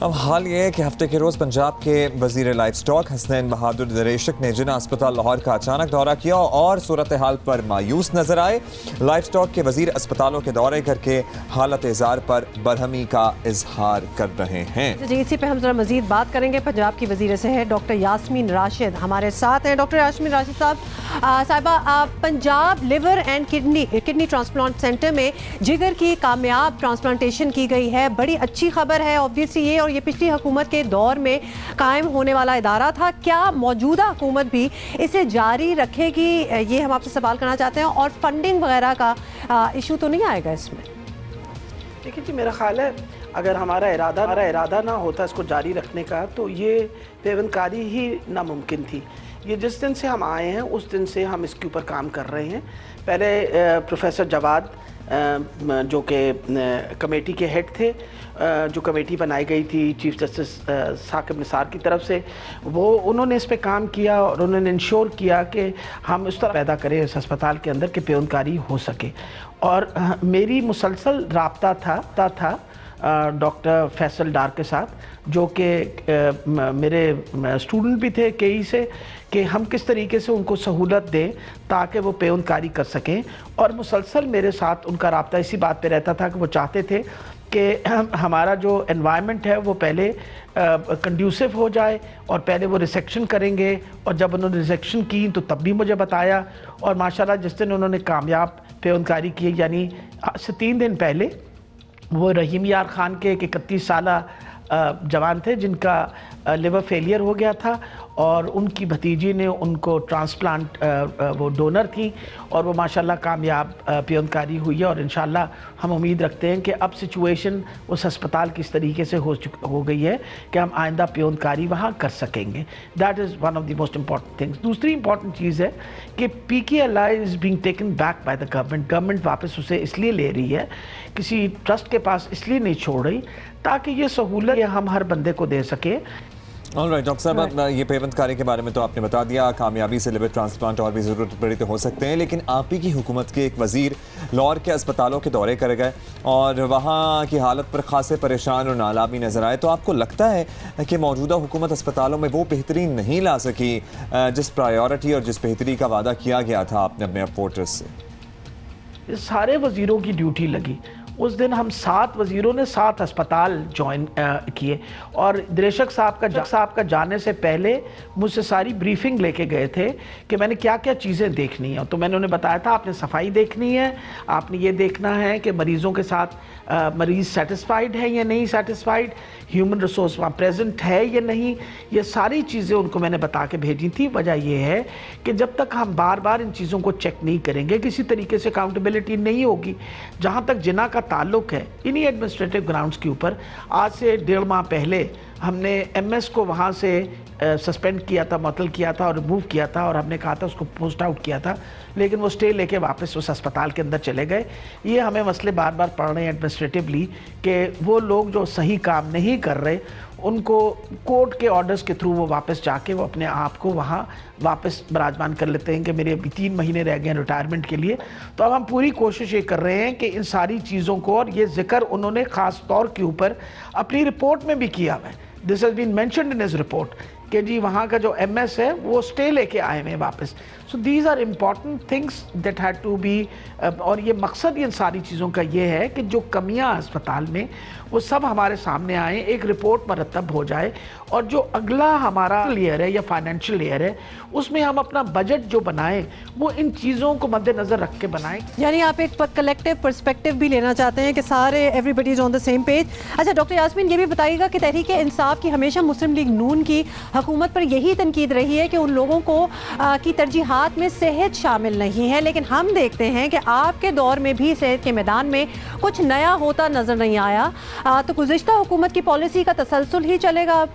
अब हाल ये है कि हफ्ते के रोज़ पंजाब के वज़ीर लाइफ स्टॉक हसनैन बहादुर दरेशक ने जिना अस्पताल लाहौर का अचानक दौरा किया और सूरत हाल पर मायूस नजर आए। लाइफ स्टॉक के वज़ीर अस्पतालों के दौरे करके हालत इज़ार पर बरहमी का इजहार कर रहे हैं। जी, इसी पे हम जरा मजीद बात करेंगे। पंजाब की वज़ीर सेहत डॉक्टर यास्मीन राशिद हमारे साथ हैं। डॉक्टर यास्मीन राशिद साहिबा, Punjab liver and kidney transplant centre में जिगर की कामयाब ट्रांसप्लांटेशन की गई है, बड़ी अच्छी खबर है ऑब्वियसली ये, और ये पिछली हुकूमत के दौर में कायम होने वाला इदारा था। क्या मौजूदा हुकूमत भी इसे जारी रखेगी, ये हम आपसे सवाल करना चाहते हैं। और फंडिंग वगैरह का इशू तो नहीं आएगा इसमें? देखिए जी, मेरा ख्याल है अगर हमारा इरादा ना होता इसको जारी रखने का, तो ये पेवनकारी ही नामुमकिन थी। ये जिस दिन से हम आए हैं उस दिन से हम इसके ऊपर काम कर रहे हैं। पहले प्रोफेसर जवाद जो कि कमेटी के हेड थे, जो कमेटी बनाई गई थी चीफ जस्टिस साकिब निसार की तरफ से, वो उन्होंने इस पे काम किया और उन्होंने इंश्योर किया कि हम इस तरह पैदा करें इस अस्पताल के अंदर कि पेवनकारी हो सके। और मेरी मुसलसल राब्ता था डॉक्टर फैसल डार के साथ, जो कि मेरे स्टूडेंट भी थे कई से, कि हम किस तरीके से उनको सहूलत दें ताकि वो पेवनकारी कर सकें। और मुसलसल मेरे साथ उनका राब्ता इसी बात पे रहता था कि वो चाहते थे कि हमारा जो एनवायरनमेंट है वो पहले कंड्यूसिव हो जाए और पहले वो रिसेक्शन करेंगे। और जब उन्होंने रिसेक्शन की तो तब भी मुझे बताया, और माशाल्लाह जिस दिन उन्होंने कामयाब पेवनकारी की, यानी आज से 3 दिन पहले, वो रहीम यार खान के 31 साला जवान थे जिनका लिवर फेलियर हो गया था, और उनकी भतीजी ने उनको ट्रांसप्लांट, वो डोनर थी, और वो माशाल्लाह कामयाब पेवनकारी हुई है। और इंशाल्लाह हम उम्मीद रखते हैं कि अब सिचुएशन उस अस्पताल की इस तरीके से हो गई है कि हम आइंदा पेवनकारी वहाँ कर सकेंगे। That is one of the most important things. दूसरी इंपॉर्टेंट चीज़ है कि PKLI is being taken back by the government वापस उसे इसलिए ले रही है, किसी ट्रस्ट के पास इसलिए नहीं छोड़ रही ताकि ये सहूलत हम हर बंदे को दे सके। ऑलराइट डॉक्टर साहब, अब ये पेवंदकारी के बारे में तो आपने बता दिया, कामयाबी से लिवर ट्रांसप्लांट और भी ज़रूरत पड़ी तो हो सकते हैं, लेकिन आप ही की हुकूमत के एक वज़ीर लाहौर के अस्पतालों के दौरे कर गए और वहाँ की हालत पर खासे परेशान और नाला भी नज़र आए, तो आपको लगता है कि मौजूदा हुकूमत अस्पतालों में वो बेहतरीन नहीं ला सकी जिस प्रायोरिटी और जिस बेहतरी का वादा किया गया था आपने अपने वोटर्स से? सारे वज़ीरों की ड्यूटी लगी। उस दिन हम 7 वज़ीरों ने 7 अस्पताल ज्वाइन किए और दिरेशक साहब का जाने से पहले मुझसे सारी ब्रीफिंग लेके गए थे कि मैंने क्या क्या चीज़ें देखनी है। तो मैंने उन्हें बताया था आपने सफाई देखनी है, आपने ये देखना है कि मरीज़ों के साथ मरीज़ सेटिस्फाइड है या नहीं सेटिस्फाइड, ह्यूमन रिसोर्स वहाँ प्रेजेंट है या नहीं, ये सारी चीज़ें उनको मैंने बता के भेजी थी। वजह यह है कि जब तक हम बार बार इन चीज़ों को चेक नहीं करेंगे किसी तरीके से अकाउंटेबिलिटी नहीं होगी। जहाँ तक जिना का ताल्लुक है इन्हीं एडमिनिस्ट्रेटिव ग्राउंड्स के ऊपर, आज से 1.5 माह पहले हमने MS को वहाँ से सस्पेंड किया था, मुअत्तल किया था और रिमूव किया था और हमने कहा था उसको पोस्ट आउट किया था, लेकिन वो स्टे लेके वापस उस अस्पताल के अंदर चले गए। ये हमें मसले बार बार पड़ रहे हैं एडमिनिस्ट्रेटिवली कि वो लोग जो सही काम नहीं कर रहे उनको कोर्ट के ऑर्डर्स के थ्रू वो वापस जाके वो अपने आप को वहाँ वापस बराजमान कर लेते हैं कि मेरे अभी 3 महीने रह गए हैं रिटायरमेंट के लिए। तो अब हम पूरी कोशिश ये कर रहे हैं कि इन सारी चीज़ों को, और ये जिक्र उन्होंने ख़ास तौर के ऊपर अपनी रिपोर्ट में भी किया हुआ है, this has been mentioned in his report कि जी वहाँ का जो MS है वो स्टे लेके आए हैं वापस। So these are important things that had to be, और ये मकसद इन सारी चीज़ों का ये है कि जो कमियाँ अस्पताल में वो सब हमारे सामने आए, एक रिपोर्ट मरतब हो जाए और जो अगला हमारा ईयर है या फाइनेंशियल ईयर है उसमें हम अपना बजट जो बनाएं वो इन चीज़ों को मद्देनज़र रख के बनाएं। यानी आप एक कलेक्टिव पर्सपेक्टिव भी लेना चाहते हैं कि सारे everybody is on the same page. अच्छा डॉक्टर यास्मीन, ये भी बताइएगा कि तहरीक इंसाफ की हमेशा मुस्लिम लीग नून की हुकूमत पर यही तनकीद रही है कि उन लोगों को की तरजीहात में सेहत शामिल नहीं है, लेकिन हम देखते हैं कि आपके दौर में भी सेहत के मैदान में कुछ नया होता नज़र नहीं आया। तो गुज़िश्ता हुकूमत की पॉलिसी का तसलसल ही चलेगा?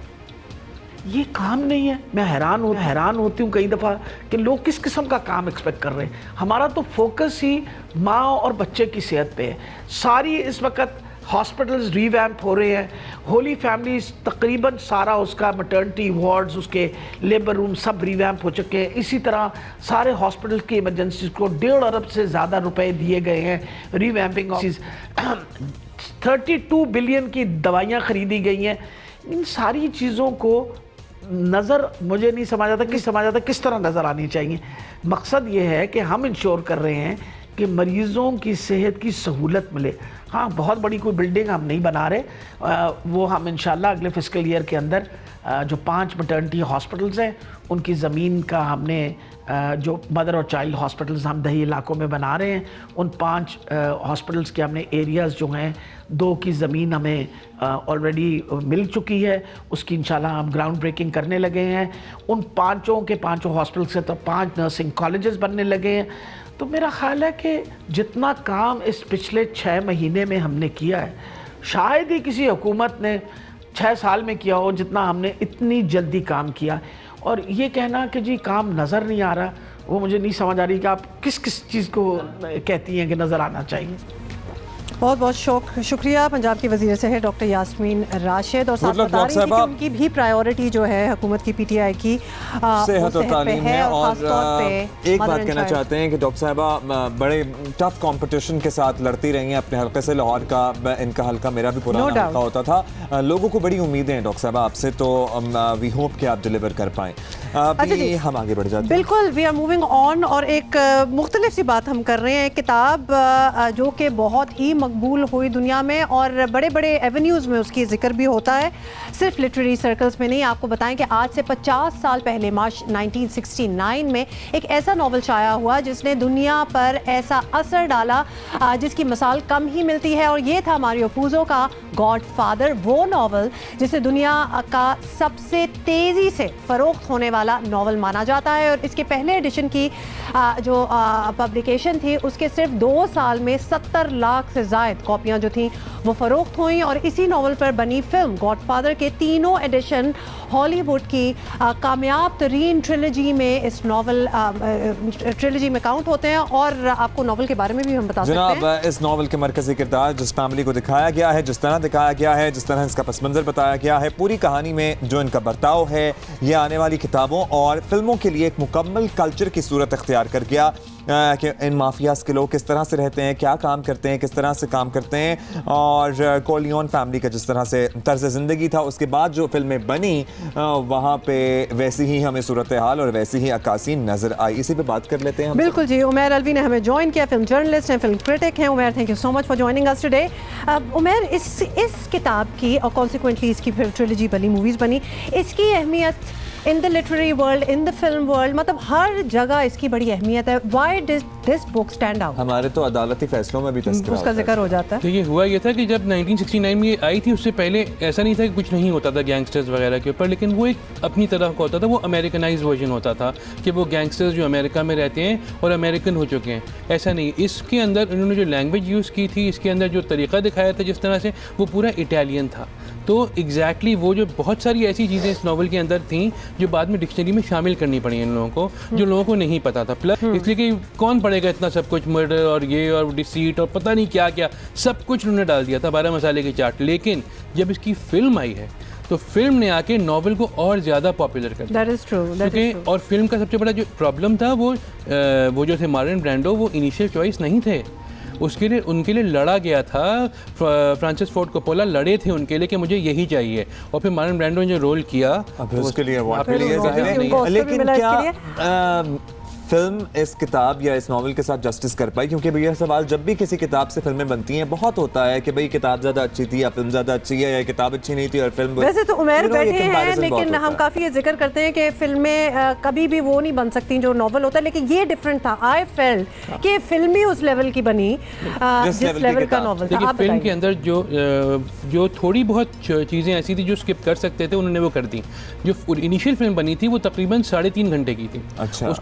ये काम नहीं है। मैं हैरान होती हूँ कई दफ़ा कि लोग किस किस्म का काम एक्सपेक्ट कर रहे हैं। हमारा तो फोकस ही माँ और बच्चे की सेहत पे है। सारी इस वक्त हॉस्पिटल्स रिवैम्प हो रहे हैं, होली फैमिलीज तकरीबन सारा उसका मैटरनिटी वार्ड्स, उसके लेबर रूम सब रिवैम्प हो चुके हैं। इसी तरह सारे हॉस्पिटल की इमरजेंसीज को 1.5 अरब से ज़्यादा रुपए दिए गए हैं रिवैम्पिंग। 32 बिलियन की दवाइयाँ ख़रीदी गई हैं। इन सारी चीज़ों को नज़र मुझे नहीं समझ आता किस तरह नज़र आनी चाहिए। मकसद ये है कि हम इंश्योर कर रहे हैं कि मरीज़ों की सेहत की सहूलत मिले। हाँ, बहुत बड़ी कोई बिल्डिंग हम नहीं बना रहे, वो हम इंशाल्लाह अगले फिस्कल ईयर के अंदर जो 5 मैटरनिटी हॉस्पिटल्स हैं उनकी ज़मीन का हमने जो मदर और चाइल्ड हॉस्पिटल्स हम दही इलाकों में बना रहे हैं, उन 5 हॉस्पिटल्स के हमने एरियाज़ जो हैं 2 की ज़मीन हमें ऑलरेडी मिल चुकी है, उसकी इंशाल्लाह हम ग्राउंड ब्रेकिंग करने लगे हैं। उन 5 के 5 हॉस्पिटल से तो 5 नर्सिंग कॉलेजेस बनने लगे हैं। तो मेरा ख्याल है कि जितना काम इस पिछले 6 महीने में हमने किया है शायद ही किसी हुकूमत ने 6 साल में किया हो जितना हमने इतनी जल्दी काम किया। और ये कहना कि जी काम नज़र नहीं आ रहा, वो मुझे नहीं समझ आ रही कि आप किस किस चीज़ को कहती हैं कि नज़र आना चाहिए। बहुत बहुत शुक्रिया। पंजाब की वज़ीर सेहत डॉक्टर यास्मीन राशिद, और साथ बता रही थी कि उनकी भी प्रायोरिटी जो है हुकूमत की PTI की सेहत और तालीम है। और एक बात कहना चाहते हैं कि डॉक्टर साहबा बड़े टफ कंपटीशन के साथ लड़ती रही हैं अपने हल्के से। लाहौर का इनका हल्का मेरा भी पुराना हल्का होता था। लोगों को बड़ी उम्मीदें हैं डॉक्टर साहबा आपसे, तो वी होप कि आप डिलीवर कर पाएँ। अभी हम आगे बढ़ जाते हैं। बिल्कुल, वी आर मूविंग ऑन, और एक मुख्तलिफ सी बात हम कर रहे हैं। किताब जो कि बहुत ही मकबूल हुई दुनिया में और बड़े बड़े एवेन्यूज़ में उसकी जिक्र भी होता है, सिर्फ लिटरेरी सर्कल्स में नहीं। आपको बताएं कि आज से 50 साल पहले मार्च 1969 में एक ऐसा नावल शाया हुआ जिसने दुनिया पर ऐसा असर डाला जिसकी मिसाल कम ही मिलती है, और ये था मारियो पुज़ो का गॉडफादर, वो नावल जिसे दुनिया का सबसे तेज़ी से फ़रोख्त होने वाला नॉवल माना जाता है और इसके पहले एडिशन की जो पब्लिकेशन थी उसके सिर्फ 2 साल में 70 लाख से ज़ायद कॉपियाँ जो थीं वो फ़रोख्त हुई और इसी नॉवल पर बनी फिल्म गॉडफादर के तीनों एडिशन हॉलीवुड की कामयाब तरीन ट्रिलॉजी में इस नॉवल ट्रिलॉजी में काउंट होते हैं। और आपको नॉवल के बारे में भी हम बता सकते हैं। जनाब, इस नॉवल के मरकजी किरदार जिस फैमिली को दिखाया गया है, जिस तरह दिखाया गया है, जिस तरह इसका पस मंज़र बताया गया है, पूरी कहानी में जो इनका बर्ताव है ये आने वाली किताबों और फिल्मों के लिए एक मुकम्मल कल्चर की सूरत अख्तियार कर गया कि इन माफियाज के लोग किस तरह से रहते हैं, क्या काम करते हैं, किस तरह से काम करते हैं और कोलियोन फैमिली का जिस तरह से तर्ज ज़िंदगी था उसके बाद जो फिल्में बनी वहाँ पे वैसी ही हमें सूरत हाल और वैसी ही अक्कासी नज़र आई। इसी पे बात कर लेते हैं हम। बिल्कुल जी, उमैर अलवी ने हमें ज्वाइन किया, फिल्म जर्नलिस्ट हैं, फिल्म क्रिटिक हैं। Umair, thank you so much for joining us today. Umair, इस किताब की और कॉन्सिक्वेंटली इसकी फिर ट्रिलॉजी बनी, मूवीज़ बनी, इसकी अहमियत in the literary world, in the film world, मतलब हर जगह इसकी बड़ी अहमियत है। Why did this book stand out? हमारे तो अदालती फैसलों में भी तस्करा उसका जिक्र हो जाता है। तो ये हुआ ये था कि जब 1969 में ये आई थी उससे पहले ऐसा नहीं था कि कुछ नहीं होता था गैंगस्टर्स वगैरह के ऊपर, लेकिन वो एक अपनी तरह का होता था, वो अमेरिकनाइज वर्जन होता था कि वो गैंगस्टर्स जो अमेरिका में रहते हैं और अमेरिकन हो चुके हैं। ऐसा नहीं, इसके अंदर उन्होंने जो लैंग्वेज यूज़ की थी, इसके अंदर जो तरीका दिखाया था जिस तरह से, वो पूरा इटालियन था। तो एग्जैक्टली वो जो बहुत सारी ऐसी चीज़ें इस नावल के अंदर थीं जो बाद में डिक्शनरी में शामिल करनी पड़ी इन लोगों को, जो लोगों को नहीं पता था। प्लस इसलिए कि कौन पढ़ेगा इतना सब कुछ, मर्डर और ये और डिसीट और पता नहीं क्या क्या सब कुछ उन्होंने डाल दिया था, 12 मसाले की चाट। लेकिन जब इसकी फिल्म आई है तो फिल्म ने आके नॉवल को और ज़्यादा पॉपुलर कर दिया। That is true, that is true. और फिल्म का सबसे बड़ा जो प्रॉब्लम था वो जो थे मार्लन ब्रांडो, वो इनिशियल चॉइस नहीं थे। उसके लिए उनके लिए लड़ा गया था, फ्रांसिस फोर्ड कोपोला लड़े थे उनके लिए कि मुझे यही चाहिए, और फिर मार्लन ब्रांडो ने जो रोल किया उसके लिए लेकिन क्या फिल्म इस किताब या इस नॉवल के साथ जस्टिस कर पाई? क्योंकि भैया सवाल जब भी किसी किताब से फिल्में बनती हैं बहुत होता है कि भाई किताब ज़्यादा अच्छी थी या फिल्म ज़्यादा अच्छी है, या किताब अच्छी नहीं थी और फिल्म। वैसे तो उमैर बैठे हैं, लेकिन हम काफ़ी ये जिक्र करते हैं कि फिल्में कभी भी वो नहीं बन सकती जो नॉवल होता है, लेकिन ये डिफरेंट था। आई फेल्ट कि फिल्म ही उस लेवल की बनी जिस लेवल का नॉवल था। देखिए फिल्म के अंदर जो थोड़ी बहुत चीज़ें ऐसी थी जो स्किप कर सकते थे, उन्होंने वो कर दी। जो इनिशियल फिल्म बनी थी वो तकरीबन 3.5 घंटे की थी। अच्छा।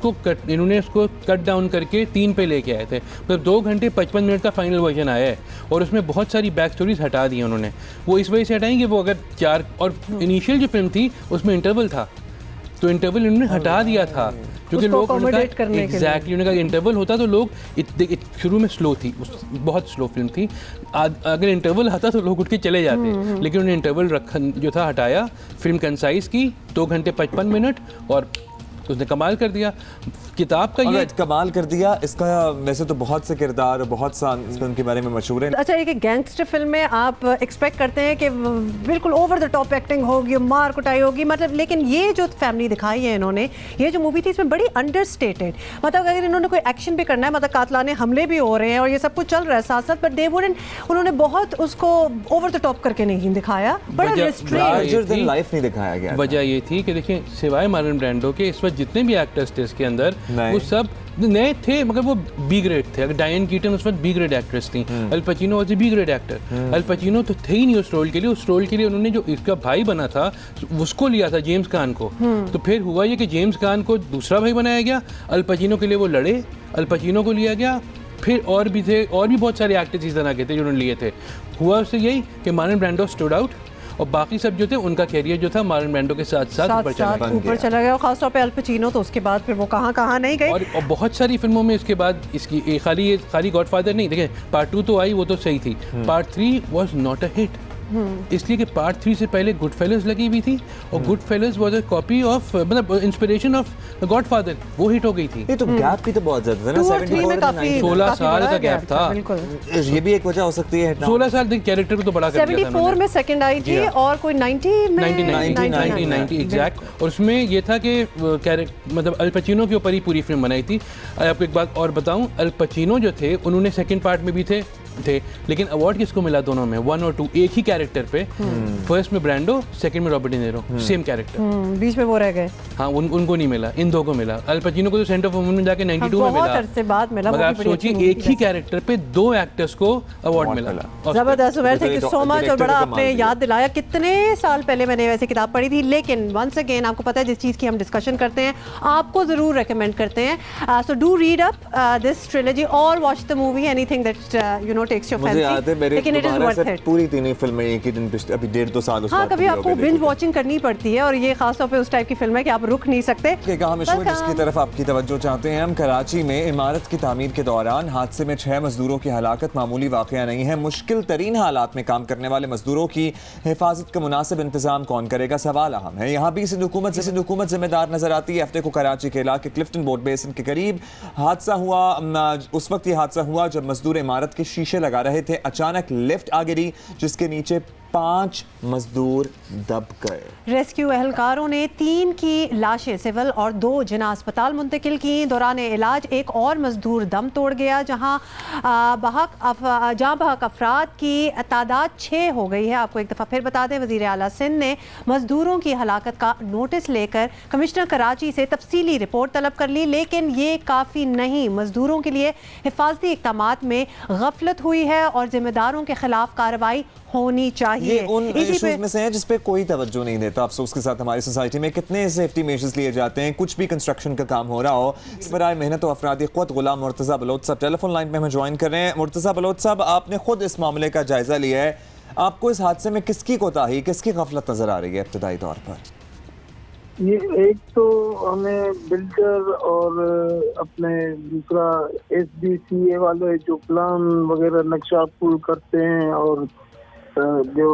इन्होंने उसको कट डाउन करके 3 पे लेके आए थे, मतलब 2 घंटे 55 मिनट का फाइनल वर्जन आया है, और उसमें बहुत सारी बैक स्टोरीज हटा दी उन्होंने। वो इस वजह से हटाई कि वो अगर 4 और इनिशियल जो फिल्म थी उसमें इंटरवल था, तो इंटरवल इन्होंने हटा दिया था क्योंकि लोग एग्जैक्टली उन्होंने कहा इंटरवल होता तो लोग शुरू में स्लो थी, बहुत स्लो फिल्म थी, अगर इंटरवल आता तो लोग उठ के चले जाते, लेकिन उन्होंने इंटरवल रखा जो था हटाया, फिल्म कंसाइज की 2 घंटे 55 मिनट, और उसने कमाल कर दिया। किताब का ये कमाल कर दिया। इसका वैसे तो बहुत से किरदार बहुत सा इस फिल्म के बारे में मशहूर है। अच्छा, एक गैंगस्टर फिल्म में आप एक्सपेक्ट करते हैं कि बिल्कुल ओवर द टॉप एक्टिंग होगी, मार कुटाई होगी, मतलब, लेकिन ये जो फैमिली दिखाई है इन्होंने, ये जो मूवी थी इसमें बड़ी अंडरस्टेटेड, मतलब अगर इन्होंने कोई एक्शन भी करना है, मतलब कातलाने हमले भी हो रहे हैं और ये सब कुछ चल रहा है साथ साथ, बट दे वुडंट, उन्होंने बहुत उसको ओवर द टॉप करके नहीं दिखाया, बड़ा रिस्ट्रेंट लाइफ नहीं दिखाया गया। वजह ये थी कि देखिए सिवाय मार्लन ब्रांडो के इस वक्त जितने भी एक्टर्स थे इसके अंदर वो सब नए थे, मगर वो बी ग्रेड थे। अगर डायन कीटन उस वक्त बी ग्रेड एक्ट्रेस थी, Al Pacino was a B grade actor. Al Pacino तो थे ही नहीं उस रोल के लिए। उस रोल के लिए उन्होंने जो इसका भाई बना था उसको लिया था, जेम्स कान को। तो फिर हुआ ये कि जेम्स कान को दूसरा भाई बनाया गया, अल पचिनो के लिए वो लड़े, अल पचिनो को लिया गया, फिर और भी थे, और भी बहुत सारे एक्टर्स इस तरह के थे जिन्होंने लिए थे। हुआ उससे यही कि मार्लन ब्रांडो स्टूड आउट, और बाकी सब जो थे उनका कैरियर जो था मार्लन ब्रांडो के साथ साथ ऊपर चला गया, और खासतौर पे अल पचिनो तो उसके बाद फिर वो कहाँ नहीं गए। और बहुत सारी फिल्मों में इसके बाद इसकी खाली गॉडफादर नहीं, देखिए पार्ट 2 तो आई, वो तो सही थी, part 3 was not a hit, इसलिए कि पार्ट 3 से पहले गुडफेलस लगी हुई थी, और गुडफेलस वाज अ कॉपी ऑफ, मतलब इंस्पिरेशन ऑफ गॉडफादर, वो हिट हो गई थी। ये तो गैप भी तो बहुत ज्यादा था ना, 16 साल का गैप था। ये भी एक वजह हो सकती है। 16 साल के कैरेक्टर को तो बड़ा कर दिया था। 74 में सेकंड आई थी, और कोई 1990 एग्जैक्ट, और उसमें ये था कि मतलब अल पचिनो के ऊपर ही पूरी फिल्म बनाई थी। आपको एक बात और बताऊं, अल पचिनो जो थे उन्होंने सेकंड पार्ट में भी थे, थे, लेकिन अवार्ड किसको मिला दोनों में, 1 और 2 एक ही कैरेक्टर पे, फर्स्ट में ब्रांडो, सेकंड में Robert De Niro, same character, बीच में वो रह गए। हाँ उनको नहीं मिला, इन दो को मिला। अल पचिनो को तो सेंटर ऑफ वुमेन में जाके 92 में मिला, अरसे बाद मिला। मगर आप सोचिए एक ही कैरेक्टर पे 2 एक्टर्स को अवार्ड मिला। जबरदस्त Umar, thank you so much. और बड़ा आपने याद दिलाया, कितने साल पहले मैंने वैसे किताब पढ़ी थी, लेकिन वंस अगेन आपको पता है जिस चीज़ की हम डिस्कशन करते हैं आपको ज़रूर रेकमेंड करते हैं। So do read up this trilogy और watch the movie, anything that you know takes your fancy, लेकिन इट इज वर्थ इट। पूरी तीनों फिल्में एक ही दिन अभी 1.5-2 साल हाँ, कभी आपको बिंज वॉचिंग करनी पड़ती है, और ये खास तौर पे उस टाइप की फिल्म है कि आप रुक नहीं सकते। जिसकी तरफ आपकी तवज्जो चाहते हैं हम, कराची में इमारत की तामीर के दौरान हादसे में 6 मजदूरों की हलाकत मामूली वाकया नहीं है। मुश्किल तरीन हालात में काम करने वाले मजदूरों की हिफाजत का मुनासिब इंतजाम कौन करेगा, सवाल अहम है। यहाँ भी सिंध हुकूमत जिम्मेदार नजर आती है। हफ्ते को कराची के इलाके क्लिफ्टन बोट बेसिन के करीब हादसा हुआ। उस वक्त ये हादसा हुआ जब मजदूर इमारत के शीशे लगा रहे थे, अचानक लिफ्ट आ गिरी जिसके नीचे 5 मजदूर दब गए। रेस्क्यू एहलकारों ने 3 की लाशें सिविल और 2 जिना अस्पताल मुंतकिल की। दौरान इलाज एक और मजदूर दम तोड़ गया, जहां बहक अफराद की तादाद 6 हो गई है। आपको एक दफ़ा फिर बता दें, वज़ीर आला सिंध ने मजदूरों की हलाकत का नोटिस लेकर कमिश्नर कराची से तफसीली रिपोर्ट तलब कर ली, लेकिन ये काफ़ी नहीं। मजदूरों के लिए हिफाजती इक़दामात में गफलत हुई है और जिम्मेदारों के खिलाफ कार्रवाई होनी चाहिए। ये उन इश्यूज में से है जिस पे कोई तवज्जो नहीं देता। अफसोस के साथ हमारी सोसाइटी में कितने सेफ्टी मेजर्स लिए जाते हैं, कुछ भी कंस्ट्रक्शन का काम हो रहा हो, इस पर आए मेहनत और अफरादी क़ुव्वत गुलाम मुर्तज़ा बलोच साहब टेलीफोन लाइन पे हमें ज्वाइन कर रहे हैं। मुर्तज़ा बलोच साहब, आपने खुद इस मामले का जायजा लिया है, आपको इस हादसे में किसकी कोताही, किसकी गफलत नजर आ रही है इब्तदाई तौर पर? ये एक तो हमें बिल्डर और अपने दूसरा SBCA वाले जो प्लान वगैरह नक्शा पुल करते हैं और जो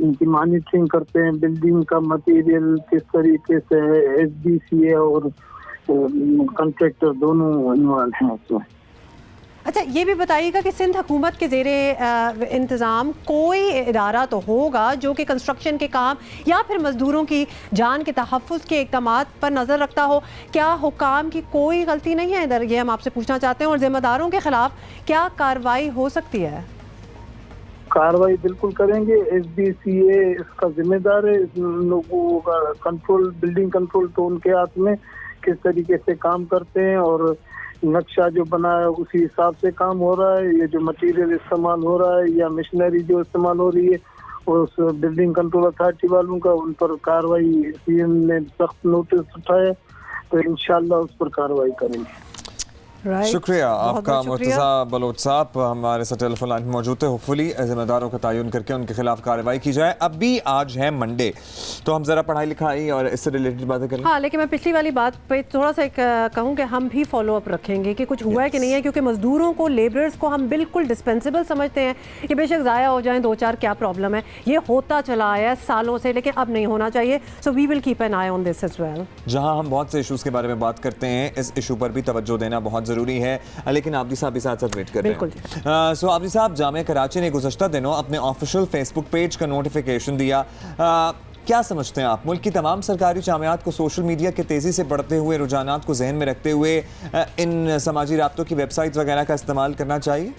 इनकी मॉनिटरिंग करते हैं, बिल्डिंग का मटेरियल किस तरीके से है, SBCA और कॉन्ट्रैक्टर दोनों इन्वॉल्व हैं उसमें। अच्छा, ये भी बताइएगा कि सिंध हुकूमत के ज़ेरे इंतज़ाम कोई इदारा तो होगा जो कि कंस्ट्रक्शन के काम या फिर मज़दूरों की जान के तहफ़्फ़ुज़ के इक़दामात पर नज़र रखता हो। क्या हुकाम की कोई गलती नहीं है इधर, ये हम आपसे पूछना चाहते हैं। और ज़िम्मेदारों के ख़िलाफ़ क्या कार्रवाई हो सकती है? कार्रवाई बिल्कुल करेंगे। SBCA इसका जिम्मेदार है। लोगों का कंट्रोल, बिल्डिंग कंट्रोल तो उनके हाथ में, किस तरीके से काम करते हैं और नक्शा जो बना है उसी हिसाब से काम हो रहा है। ये जो मटेरियल इस्तेमाल हो रहा है या मशीनरी जो इस्तेमाल हो रही है, उस बिल्डिंग कंट्रोल अथॉरिटी वालों का उन पर कार्रवाई, CM ने सख्त नोटिस उठाया, तो इंशाल्लाह उस पर कार्रवाई करेंगे। शुक्रिया आपका मुर्तज़ा बलोच साहब, हमारे साथ टेलीफोन लाइन में मौजूद है। होपफुली जिम्मेदारों का तयन करके उनके खिलाफ कार्रवाई की जाए। अभी आज है मंडे, तो हम ज़रा पढ़ाई लिखाई और इससे रिलेटेड बातें करें। हाँ, लेकिन मैं पिछली वाली बात पे थोड़ा सा कहूँ कि हम भी फॉलो अप रखेंगे कि कुछ हुआ है कि नहीं है, क्योंकि मजदूरों को, लेबरर्स को हम बिल्कुल डिस्पेंसेबल समझते हैं कि बेशक ज़ाया हो जाएँ 2-4, क्या प्रॉब्लम है। ये होता चला आया है सालों से, लेकिन अब नहीं होना चाहिए। So we will keep an eye on this as well. जहाँ हम बहुत से इशूज़ के बारे में बात करते हैं, इस इशू पर भी तवज्जो देना बहुत ज़रूरी है, लेकिन आबदी साहब भी साथ वेट कर रहे हैं। सो आबदी साहब, जामिया कराची ने गुज़श्ता दिनों अपने ऑफिशियल फेसबुक पेज का नोटिफिकेशन दिया। क्या समझते हैं आप, मुल्क की तमाम सरकारी जामियात को सोशल मीडिया के तेज़ी से बढ़ते हुए रुझानात को जहन में रखते हुए इन समाजी राब्तों की वेबसाइट्स वगैरह का इस्तेमाल करना चाहिए?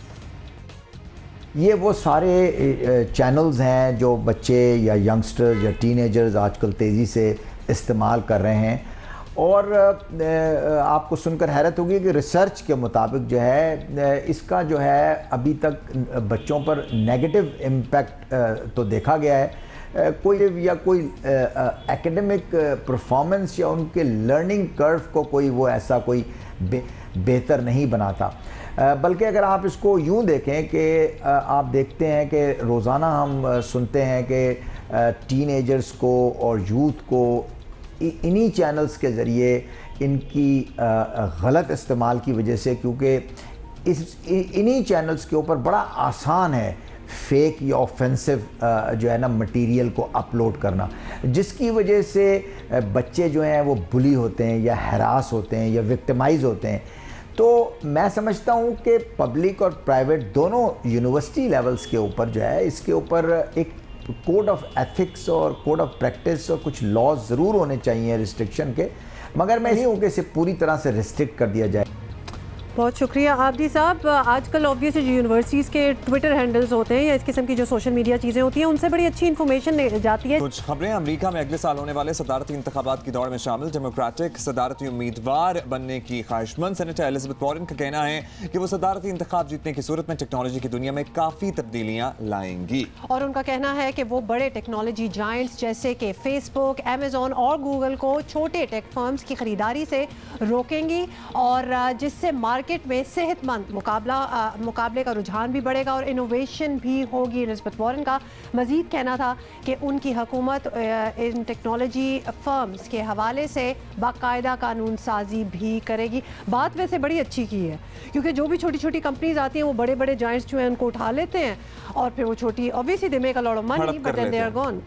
ये वो सारे चैनल्स हैं जो बच्चे या यंगस्टर्स या टीनेजर्स आजकल तेज़ी से इस्तेमाल कर रहे हैं, और आपको सुनकर हैरत होगी कि रिसर्च के मुताबिक जो है इसका जो है अभी तक बच्चों पर नेगेटिव इम्पैक्ट तो देखा गया है। कोई एकेडमिक परफॉर्मेंस या उनके लर्निंग कर्व को कोई वो ऐसा कोई बेहतर नहीं बनाता, बल्कि अगर आप इसको यूँ देखें कि आप देखते हैं कि रोज़ाना हम सुनते हैं कि टीनेजर्स को और यूथ को इन्हीं चैनल्स के ज़रिए इनकी गलत इस्तेमाल की वजह से, क्योंकि इन्हीं चैनल्स के ऊपर बड़ा आसान है फेक या ऑफेंसिव जो है ना मटेरियल को अपलोड करना, जिसकी वजह से बच्चे जो हैं वो बुली होते हैं या हरास होते हैं या विक्टिमाइज़ होते हैं। तो मैं समझता हूँ कि पब्लिक और प्राइवेट दोनों यूनिवर्सिटी लेवल्स के ऊपर जो है इसके ऊपर एक कोड ऑफ एथिक्स और कोड ऑफ प्रैक्टिस और कुछ लॉज ज़रूर होने चाहिए रिस्ट्रिक्शन के, मगर मैं नहीं हूँ कि इसे पूरी तरह से रिस्ट्रिक्ट कर दिया जाए। बहुत शुक्रिया आबदी साहब। आजकल ऑब्वियसली जो यूनिवर्सिटीज़ के ट्विटर हैंडल्स होते हैं या इस किस्म की जो सोशल मीडिया चीज़ें होती हैं उनसे बड़ी अच्छी इन्फॉर्मेशन जाती है। कुछ खबरें अमेरिका में अगले साल होने वाले सदारती इंतखाबात की दौड़ में शामिल डेमोक्रेटिक सदारती उम्मीदवार बनने की ख्वाहिशमंद सेनेटर एलिजाबेथ वॉरेन का कहना है कि वो सदारती इंतखाब जीतने की सूरत में टेक्नोलॉजी की दुनिया में काफ़ी तब्दीलियाँ लाएंगी। और उनका कहना है कि वो बड़े टेक्नोलॉजी जायंट्स जैसे कि फेसबुक, अमेजोन और गूगल को छोटे टेक फर्म्स की खरीदारी से रोकेंगी और जिससे मार्केट में सेहतमंद मुकाबले का रुझान भी बढ़ेगा और इनोवेशन भी होगी। एलिजाबेथ वॉरेन का मजीद कहना था कि उनकी हुकूमत इन टेक्नोलॉजी फर्म्स के हवाले से बाकायदा कानून साजी भी करेगी। बात वैसे बड़ी अच्छी की है क्योंकि जो भी छोटी छोटी कंपनीज आती हैं वो बड़े बड़े जायंट्स जो हैं उनको उठा लेते हैं और फिर वो छोटी obviously they make a lot of money but then they are gone.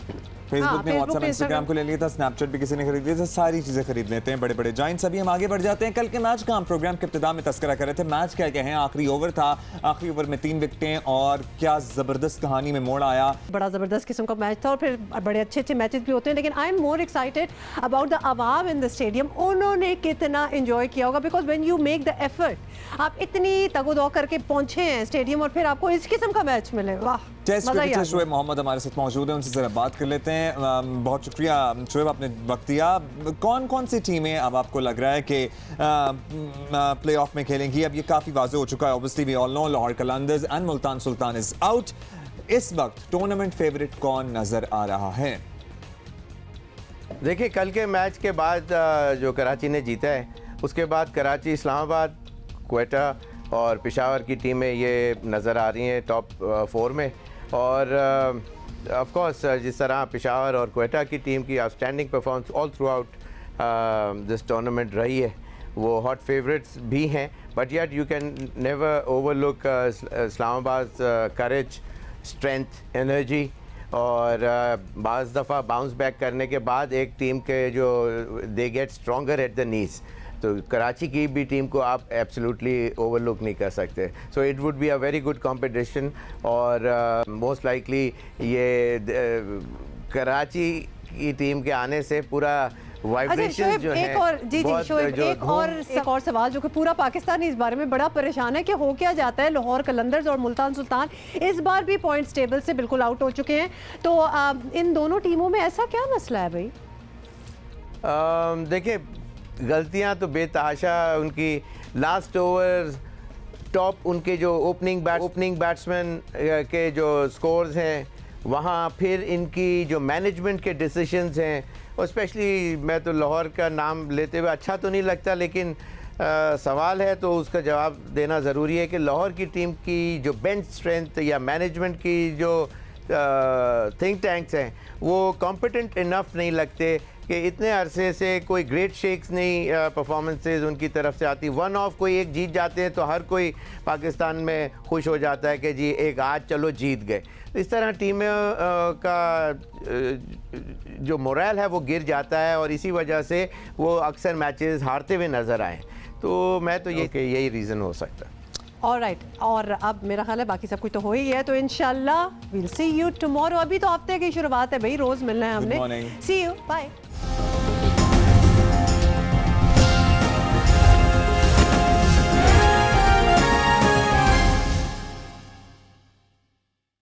Facebook ने व्हाट्सएप इंस्टाग्राम को ले लिया था, स्नैपचैट भी किसी ने खरीद लिया था, सारी चीजें खरीद लेते हैं बड़े बड़े जायंट्स। अभी हम आगे बढ़ जाते हैं। कल के मैच का हम प्रोग्राम के इब्तिदा में तस्करा कर रहे थे। मैच क्या कहें, आखिरी ओवर था, आखिरी ओवर में 3 विकेटें और क्या जबरदस्त कहानी में मोड़ आया। बड़ा जबरदस्त किस्म का मैच था और फिर बड़े अच्छे अच्छे मैचेस भी होते हैं, लेकिन I am more excited about the Awam in the stadium. उन्होंने कितना एंजॉय किया होगा because when you make the effort, आप इतनी तगोदौ करके पहुंचे हैं स्टेडियम और फिर आपको इस किस्म का मैच मिले, वाह। टेस्ट क्रिकेटर शोएब मोहम्मद हमारे साथ मौजूद है, उनसे जरा बात कर लेते हैं। बहुत शुक्रिया शोएब, आपने वक्त दिया। कौन कौन सी टीमें अब आपको लग रहा है कि प्लेऑफ में खेलेंगी? अब ये काफ़ी वाज़ेह हो चुका है, obviously we all know Lahore Qalandars and Multan Sultan is out. इस वक्त टूर्नामेंट फेवरेट कौन नजर आ रहा है? देखिए, कल के मैच के बाद जो कराची ने जीता है उसके बाद कराची, इस्लामाबाद, क्वेटा और पेशावर की टीमें ये नज़र आ रही हैं टॉप 4 में। और ऑफ कोर्स जिस तरह पेशावर और क्वेटा की टीम की outstanding performance all through out this tournament रही है, वो हॉट फेवरेट्स भी हैं। But yet you can never overlook Islamabad courage, strength, energy और बाज़ दफ़ा बाउंस बैक करने के बाद एक टीम के जो they get stronger at the knees, तो कराची की भी टीम को आप एब्सोल्युटली ओवरलुक नहीं कर सकते। So it would be a very good competition और मोस्ट लाइकली ये कराची की टीम के आने से पूरा वाइब्रेशन जो है एक और सवाल जो कि पूरा पाकिस्तान इस बारे में बड़ा परेशान है कि हो क्या जाता है। लाहौर कलंदर्स और मुल्तान सुल्तान इस बार भी पॉइंट्स टेबल से बिल्कुल आउट हो चुके हैं, तो इन दोनों टीमों में ऐसा क्या मसला है भाई? देखिए, गलतियां तो बेतहाशा उनकी लास्ट ओवर टॉप उनके जो ओपनिंग बैट्समैन के जो स्कोर्स हैं वहाँ, फिर इनकी जो मैनेजमेंट के डिसीजंस हैं, और स्पेशली मैं तो लाहौर का नाम लेते हुए अच्छा तो नहीं लगता, लेकिन सवाल है तो उसका जवाब देना ज़रूरी है कि लाहौर की टीम की जो बेंच स्ट्रेंथ या मैनेजमेंट की जो थिंक टैंक्स हैं वो कॉम्पिटेंट इनफ नहीं लगते कि इतने अरसे से कोई ग्रेट शेक्स नहीं परफॉर्मेंसेस उनकी तरफ से आती। वन ऑफ कोई एक जीत जाते हैं तो हर कोई पाकिस्तान में खुश हो जाता है कि जी एक आज चलो जीत गए। इस तरह टीमें का जो मोरल है वो गिर जाता है और इसी वजह से वो अक्सर मैचेस हारते हुए नज़र आए। तो मैं तो ये कि यही रीज़न हो सकता है। ऑलराइट, और अब मेरा ख्याल है बाकी सब कुछ तो हो ही है, तो इंशाल्लाह वील सी यू टुमारो। अभी तो हफ्ते की शुरुआत है भाई, रोज़ मिलना है हमने। सी यू, बाय।